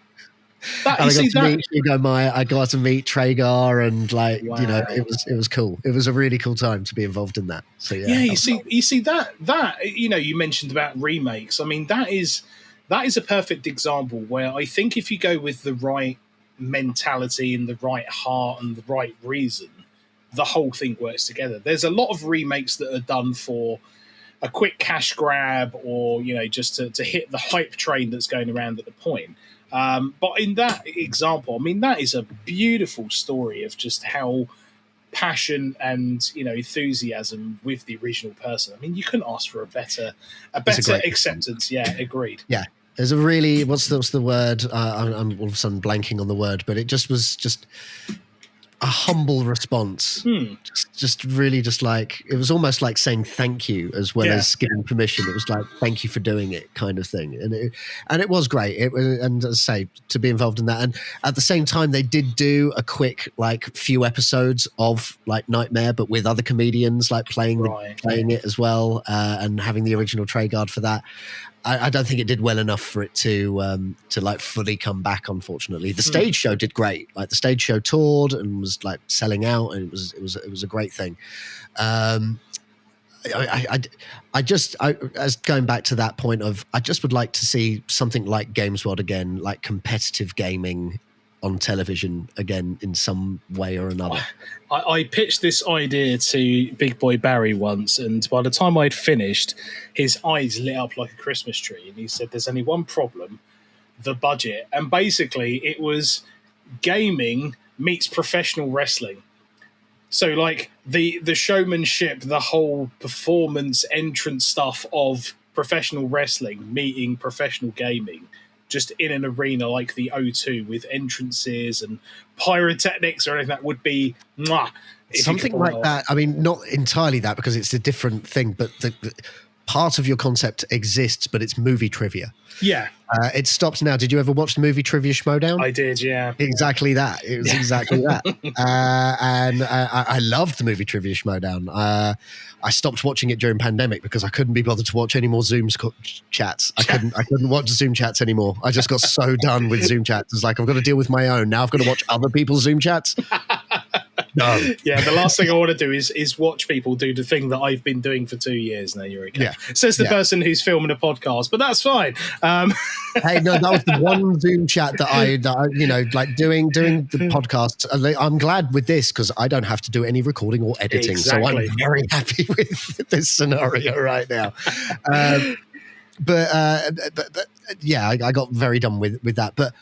I
got to meet Traeger and it was cool. It was a really cool time to be involved in that. So yeah.
You see that you mentioned about remakes. I mean, that is a perfect example where I think if you go with the right mentality and the right heart and the right reason, the whole thing works together. There's a lot of remakes that are done for a quick cash grab or just to hit the hype train that's going around at the point. But in that example, I mean, that is a beautiful story of just how passion and enthusiasm with the original person. I mean, you couldn't ask for a better acceptance. Yeah, agreed.
Yeah, there's a really what's the word? I'm all of a sudden blanking on the word, but it just was a humble response. Just really like it was almost like saying thank you as well as giving permission. It was like thank you for doing it kind of thing, and it was great. And as I say, to be involved in that, and at the same time they did do a quick like few episodes of like Nightmare, but with other comedians like playing it as well, and having the original Traeger for that. I don't think it did well enough for it to like fully come back. Unfortunately, the stage show did great. Like the stage show toured and was like selling out, and it was a great thing. As going back to that point of, I just would like to see something like Games World again, like competitive gaming on television again in some way or another.
I pitched this idea to Big Boy Barry once, and by the time I'd finished, his eyes lit up like a Christmas tree, and he said, there's only one problem, the budget. And basically it was gaming meets professional wrestling. So like the showmanship, the whole performance entrance stuff of professional wrestling meeting professional gaming, just in an arena like the O2 with entrances and pyrotechnics or anything, that would be
something like that. I mean, not entirely that because it's a different thing, but the part of your concept exists, but it's movie trivia.
Yeah.
It stops now. Did you ever watch the movie Trivia Schmodown?
I did, yeah.
Exactly that. It was exactly that. And I loved the movie Trivia Schmodown. I stopped watching it during pandemic because I couldn't be bothered to watch any more Zoom chats. I couldn't watch Zoom chats anymore. I just got so done with Zoom chats. It's like, I've got to deal with my own. Now I've got to watch other people's Zoom chats. No.
Yeah, the last thing I want to do is watch people do the thing that I've been doing for 2 years now. You're okay.
Yeah.
Says the person who's filming a podcast, but that's fine.
Hey, no, that was the one Zoom chat that I you know, like doing the podcast. I'm glad with this because I don't have to do any recording or editing.
Exactly.
So I'm very happy with this scenario right now. But yeah, I got very done with that. But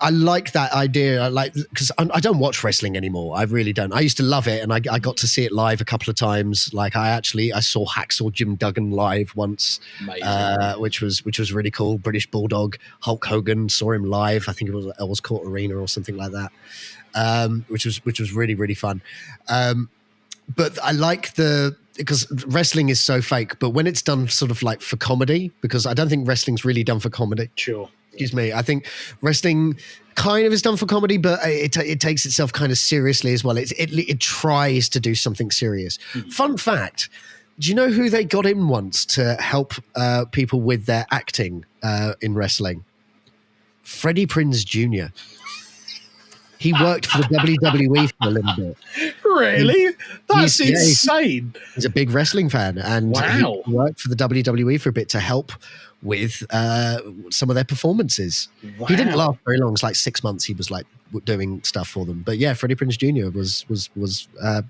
I like that idea. Because I don't watch wrestling anymore. I really don't. I used to love it, and I got to see it live a couple of times. Like I saw Hacksaw Jim Duggan live once, which was really cool. British Bulldog, Hulk Hogan, saw him live. I think it was Earls Court Arena or something like that, which was really, really fun. But I like because wrestling is so fake, but when it's done sort of like for comedy, because I don't think wrestling's really done for comedy.
Sure.
Excuse me. I think wrestling kind of is done for comedy, but it takes itself kind of seriously as well. It tries to do something serious. Fun fact, do you know who they got in once to help people with their acting in wrestling? Freddie Prinze Jr. He worked for the WWE for a little bit.
Really? That's insane.
He's a big wrestling fan, and he worked for the WWE for a bit to help with some of their performances. Wow. He didn't last very long. It was like 6 months. He was like doing stuff for them. But yeah, Freddie Prinze Jr. was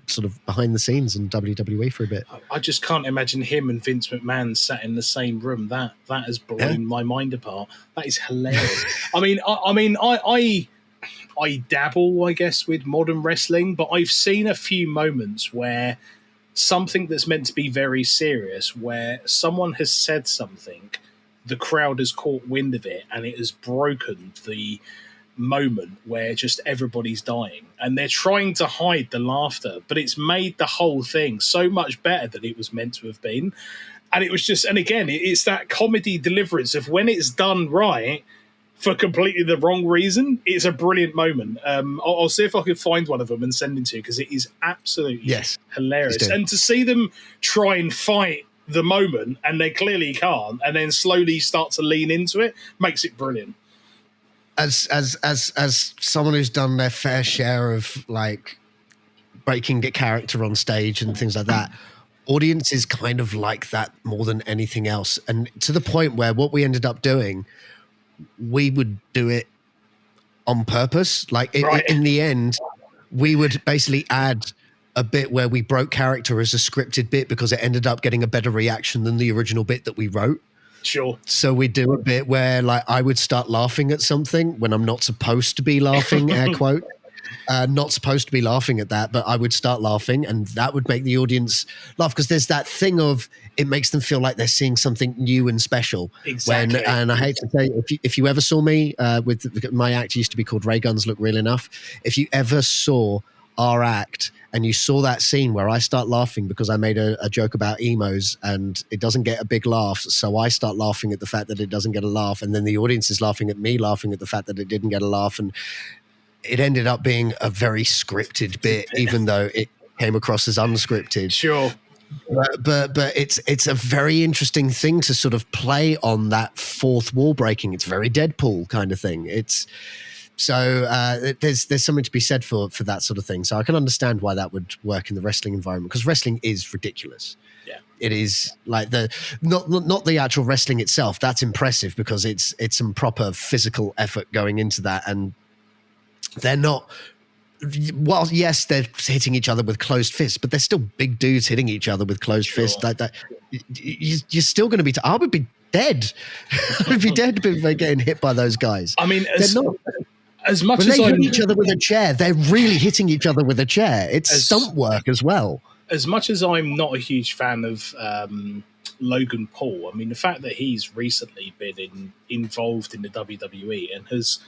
sort of behind the scenes in WWE for a bit.
I just can't imagine him and Vince McMahon sat in the same room. That has blown my mind apart. That is hilarious. I dabble, I guess, with modern wrestling, but I've seen a few moments where something that's meant to be very serious, where someone has said something, the crowd has caught wind of it, and it has broken the moment where just everybody's dying. And they're trying to hide the laughter, but it's made the whole thing so much better than it was meant to have been. And it was just, and again, it's that comedy deliverance of when it's done right, for completely the wrong reason, it's a brilliant moment. I'll see if I can find one of them and send it to you because it is absolutely hilarious. And to see them try and fight the moment and they clearly can't, and then slowly start to lean into it, makes it brilliant.
As someone who's done their fair share of like breaking a character on stage and things like that, audiences kind of like that more than anything else, and to the point where what we ended up doing, we would do it on purpose. Like in the end, we would basically add a bit where we broke character as a scripted bit because it ended up getting a better reaction than the original bit that we wrote.
Sure.
So we do a bit where like I would start laughing at something when I'm not supposed to be laughing, air quote. Not supposed to be laughing at that, but I would start laughing, and that would make the audience laugh because there's that thing of it makes them feel like they're seeing something new and special.
Exactly.
And I hate to say, if you ever saw me with my act used to be called Ray Guns Look Real Enough. If you ever saw our act and you saw that scene where I start laughing because I made a joke about emos and it doesn't get a big laugh, so I start laughing at the fact that it doesn't get a laugh, and then the audience is laughing at me laughing at the fact that it didn't get a laugh, and it ended up being a very scripted bit, even though it came across as unscripted.
Sure.
But it's a very interesting thing to sort of play on that fourth wall breaking. It's very Deadpool kind of thing. It's so there's something to be said for that sort of thing. So I can understand why that would work in the wrestling environment, because wrestling is ridiculous.
Yeah.
It is like not the actual wrestling itself. That's impressive because it's some proper physical effort going into that, and they're not, well, yes, they're hitting each other with closed fists, but they're still big dudes hitting each other with closed fists like that. You're still going to be, I would be dead. I would be dead by getting hit by those guys.
I mean, as much
when
as
they hit each other with a chair, they're really hitting each other with a chair. It's stunt work as well. As
much as I'm not a huge fan of Logan Paul, I mean, the fact that he's recently been involved in the WWE and has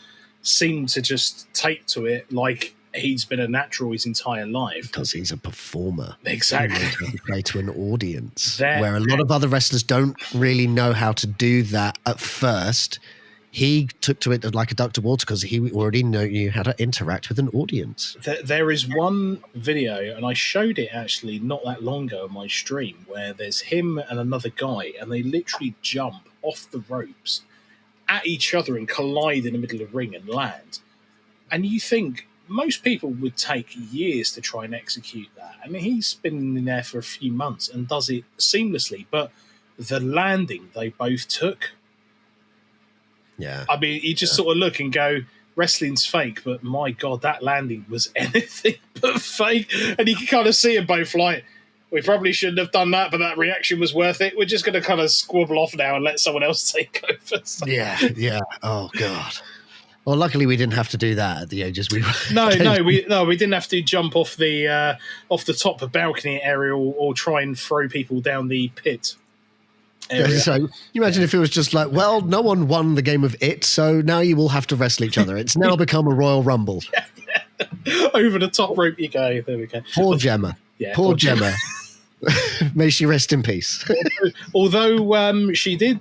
seemed to just take to it like he's been a natural his entire life.
Because he's a performer.
Exactly.
He play to an audience. Where a lot of other wrestlers don't really know how to do that at first. He took to it like a duck to water because he already knew how to interact with an audience.
There is one video, and I showed it actually not that long ago on my stream, where there's him and another guy, and they literally jump off the ropes at each other and collide in the middle of the ring and land. And you think, most people would take years to try and execute that. I mean, he's been in there for a few months and does it seamlessly. But the landing they both took,
Yeah.
I mean, you just sort of look and go, wrestling's fake, but my God, that landing was anything but fake. And you can kind of see them both like, we probably shouldn't have done that, but that reaction was worth it. We're just going to kind of squabble off now and let someone else take over. So.
Yeah. Oh, God. Well, luckily we didn't have to do that at the ages we were.
No, we didn't have to jump off the top of balcony area or try and throw people down the pit area.
So you imagine if it was just like, well, no one won the game of it, so now you will have to wrestle each other. It's now become a Royal Rumble.
Yeah. Over the top rope you go. There we go.
Poor Gemma.
Yeah,
poor Gemma. May she rest in peace.
Although she did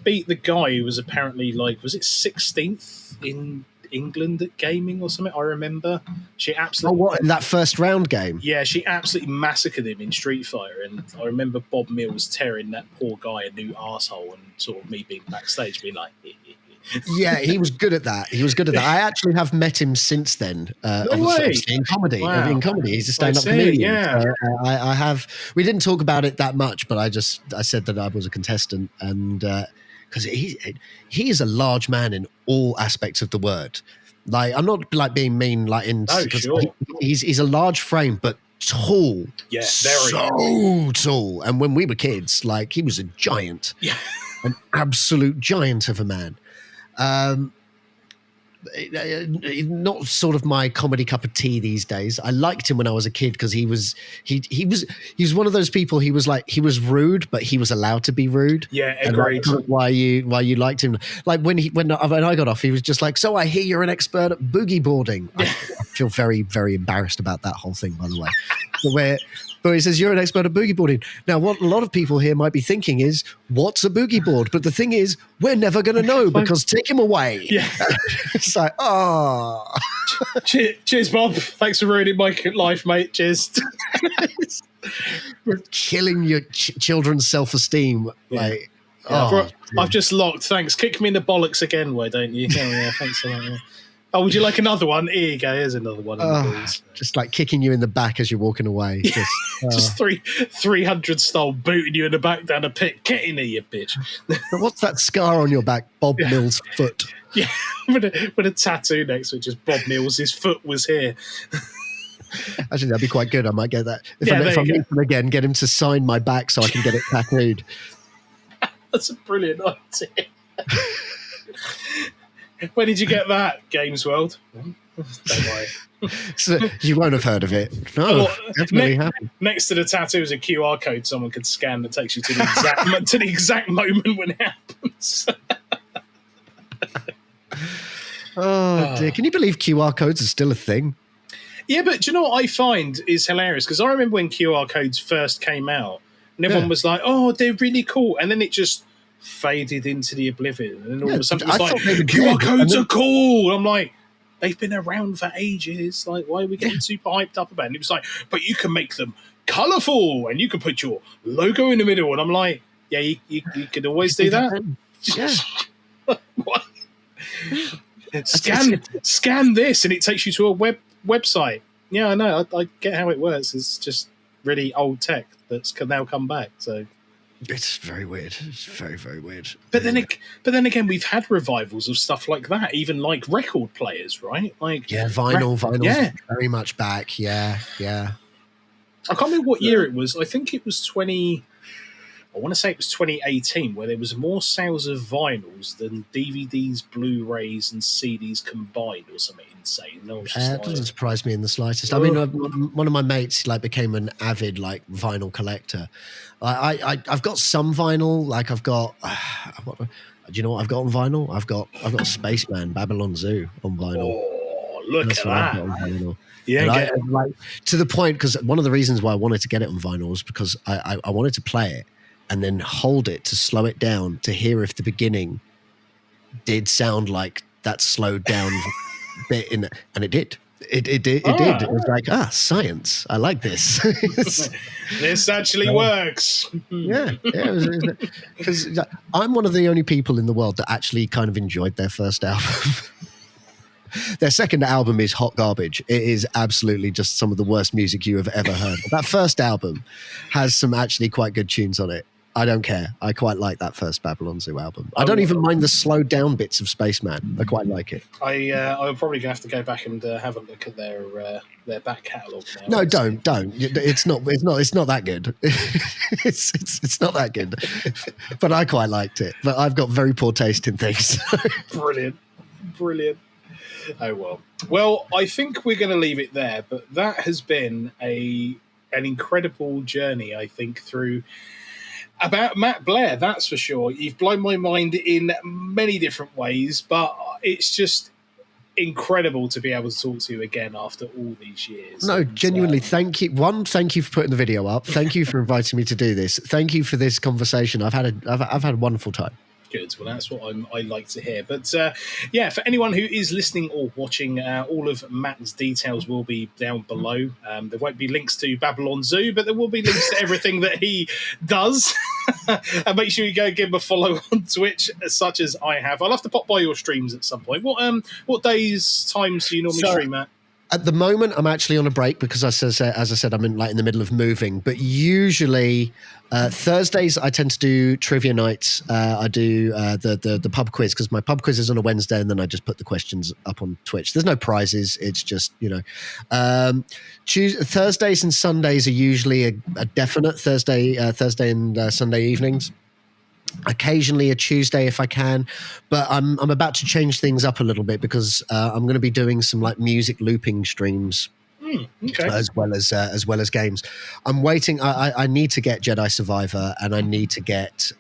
beat the guy who was apparently was it 16th in England at gaming or something? I remember she absolutely.
Oh, what, in that first round game?
Yeah, she absolutely massacred him in Street Fighter, and I remember Bob Mills tearing that poor guy a new arsehole, and sort of me being backstage being like.
Yeah, he was good at that. I actually have met him since then. Obviously in comedy.
Wow.
In comedy, he's a stand-up comedian.
Yeah.
So, I have. We didn't talk about it that much, but I said that I was a contestant, and because he is a large man in all aspects of the word. Like, I'm not being mean.
Sure.
He's a large frame, but tall.
Yeah,
so tall. And when we were kids, he was a giant.
Yeah,
an absolute giant of a man. Not sort of my comedy cup of tea these days. I liked him when I was a kid because he was one of those people. He was rude, but he was allowed to be rude.
Yeah, agreed.
Why you liked him? Like when I got off, he was just like, "So I hear you're an expert at boogie boarding." I feel very, very embarrassed about that whole thing, by the way. But he says, you're an expert at boogie boarding. Now, what a lot of people here might be thinking is, what's a boogie board? But the thing is, we're never going to know because take him away.
Yeah.
It's like, oh.
Cheers, Bob. Thanks for ruining my life, mate. Cheers.
We're killing your children's self-esteem.
Yeah. I've just locked. Thanks. Kick me in the bollocks again, why don't you? Oh, yeah, thanks for that. Yeah. Oh, would you like another one? Here you go. Here's another one.
Just kicking you in the back as you're walking away.
Just 300 style booting you in the back down a pit. Get in here, you bitch.
But what's that scar on your back? Bob Mills' foot.
Yeah, with a tattoo next to it, just Bob Mills. His foot was here.
Actually, that'd be quite good. I might get that. If I meet him again, get him to sign my back so I can get it tattooed.
That's a brilliant idea. Where did you get that, Games World? Don't worry.
So you won't have heard of it. No, definitely haven't.
Next to the tattoo is a QR code someone could scan that takes you to the exact moment when it happens.
Dear. Can you believe QR codes are still a thing?
Yeah, but do you know what I find is hilarious? Because I remember when QR codes first came out, and everyone was like, oh, they're really cool. And then it just faded into the oblivion, and all of a sudden it was QR codes are cool. I'm like, they've been around for ages. Like, why are we getting super hyped up about it? And it was like, but you can make them colourful, and you can put your logo in the middle. And I'm like, yeah, you could always do that.
Yeah.
What? Scan this, and it takes you to a website. Yeah, I know. I get how it works. It's just really old tech that's can now come back. So.
It's very weird. It's very, very weird.
But then again, we've had revivals of stuff like that, even like record players, right? Like
vinyl's very much back. Yeah.
I can't remember what year it was. I think it was 2018, where there was more sales of vinyls than DVDs, Blu-rays, and CDs combined, or something insane.
It doesn't surprise me in the slightest. I mean, one of my mates became an avid vinyl collector. I've got some vinyl. I've got. Do you know what I've got on vinyl? I've got Spaceman Babylon Zoo on vinyl.
Oh, look at that!
Yeah, to the point, because one of the reasons why I wanted to get it on vinyl was because I wanted to play it and then hold it to slow it down to hear if the beginning did sound like that slowed down bit in it, and it did. It did. It was science. I like this.
This actually works.
Yeah. Because I'm one of the only people in the world that actually kind of enjoyed their first album. Their second album is hot garbage. It is absolutely just some of the worst music you have ever heard. That first album has some actually quite good tunes on it. I don't care. I quite like that first Babylon Zoo album. I don't even mind the slowed down bits of Spaceman. I quite like it.
I'm probably gonna have to go back and have a look at their back catalogue now.
No, don't. It's not that good. it's not that good. But I quite liked it. But I've got very poor taste in things.
Brilliant. Oh well, I think we're going to leave it there. But that has been an incredible journey, I think, through about Matt Blair. That's for sure. You've blown my mind in many different ways, but it's just incredible to be able to talk to you again after all these years.
No, genuinely, thank you. One, thank you for putting the video up. Thank you for inviting me to do this. Thank you for this conversation. I've had a wonderful time.
Good. Well, that's what I like to hear. But yeah, for anyone who is listening or watching, all of Matt's details will be down below. There won't be links to Babylon Zoo, but there will be links to everything that he does. And make sure you go give him a follow on Twitch, such as I have. I'll have to pop by your streams at some point. What days, times do you normally stream at?
At the moment, I'm actually on a break because, as I said, I'm in the middle of moving. But usually Thursdays, I tend to do trivia nights. I do the pub quiz because my pub quiz is on a Wednesday, and then I just put the questions up on Twitch. There's no prizes. It's just, Thursdays and Sundays are usually a definite Thursday and Sunday evenings. Occasionally a Tuesday if I can, but I'm about to change things up a little bit because I'm going to be doing some like music looping streams.
Okay.
As well as games. I'm waiting. I need to get Jedi Survivor and I need to get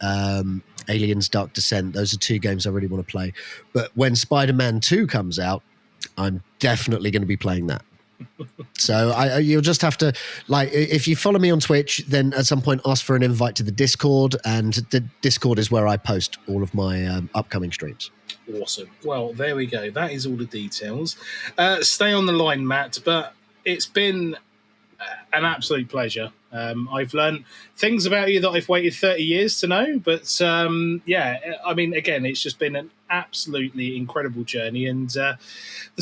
Aliens Dark Descent. Those are two games I really want to play. But when Spider-Man 2 comes out, I'm definitely going to be playing that. So you'll just have to, like, if you follow me on Twitch, then at some point ask for an invite to the Discord, and the Discord is where I post all of my upcoming streams.
Awesome. Well, there we go. That is all the details. Stay on the line, Matt, but it's been an absolute pleasure. I've learned things about you that I've waited 30 years to know, but yeah, I mean, again, it's just been an absolutely incredible journey, and the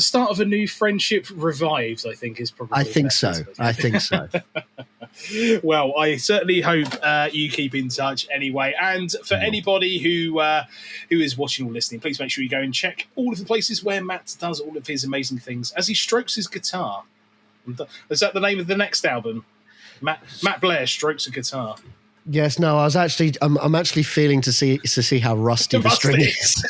start of a new friendship revived, I think, is probably.
I think so.
Well, I certainly hope you keep in touch anyway. And for anybody who is watching or listening, please make sure you go and check all of the places where Matt does all of his amazing things as he strokes his guitar. Is that the name of the next album? Matt Blair strokes a guitar.
Yes, no, I'm actually feeling to see how rusty the string is.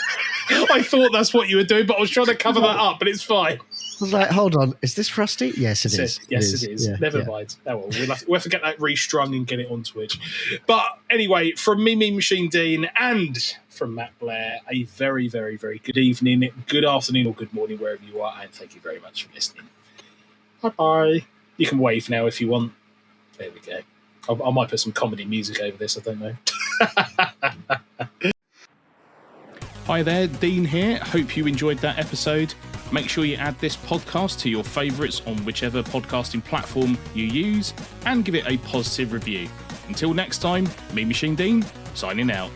I thought that's what you were doing, but I was trying to cover that up, but it's fine.
I was like, hold on, is this rusty? Yes, it is.
Yes, it is. Yeah, Never mind. Oh, well, we'll have to get that restrung and get it on Twitch. But anyway, from me, MeanMachineDean, and from Matt Blair, a very, very, very good evening, good afternoon, or good morning, wherever you are, and thank you very much for listening. Bye-bye. You can wave now if you want. There we go. I might put some comedy music over this, I don't know. Hi there, Dean here. Hope you enjoyed that episode. Make sure you add this podcast to your favourites on whichever podcasting platform you use and give it a positive review. Until next time, MeanMachineDean, signing out.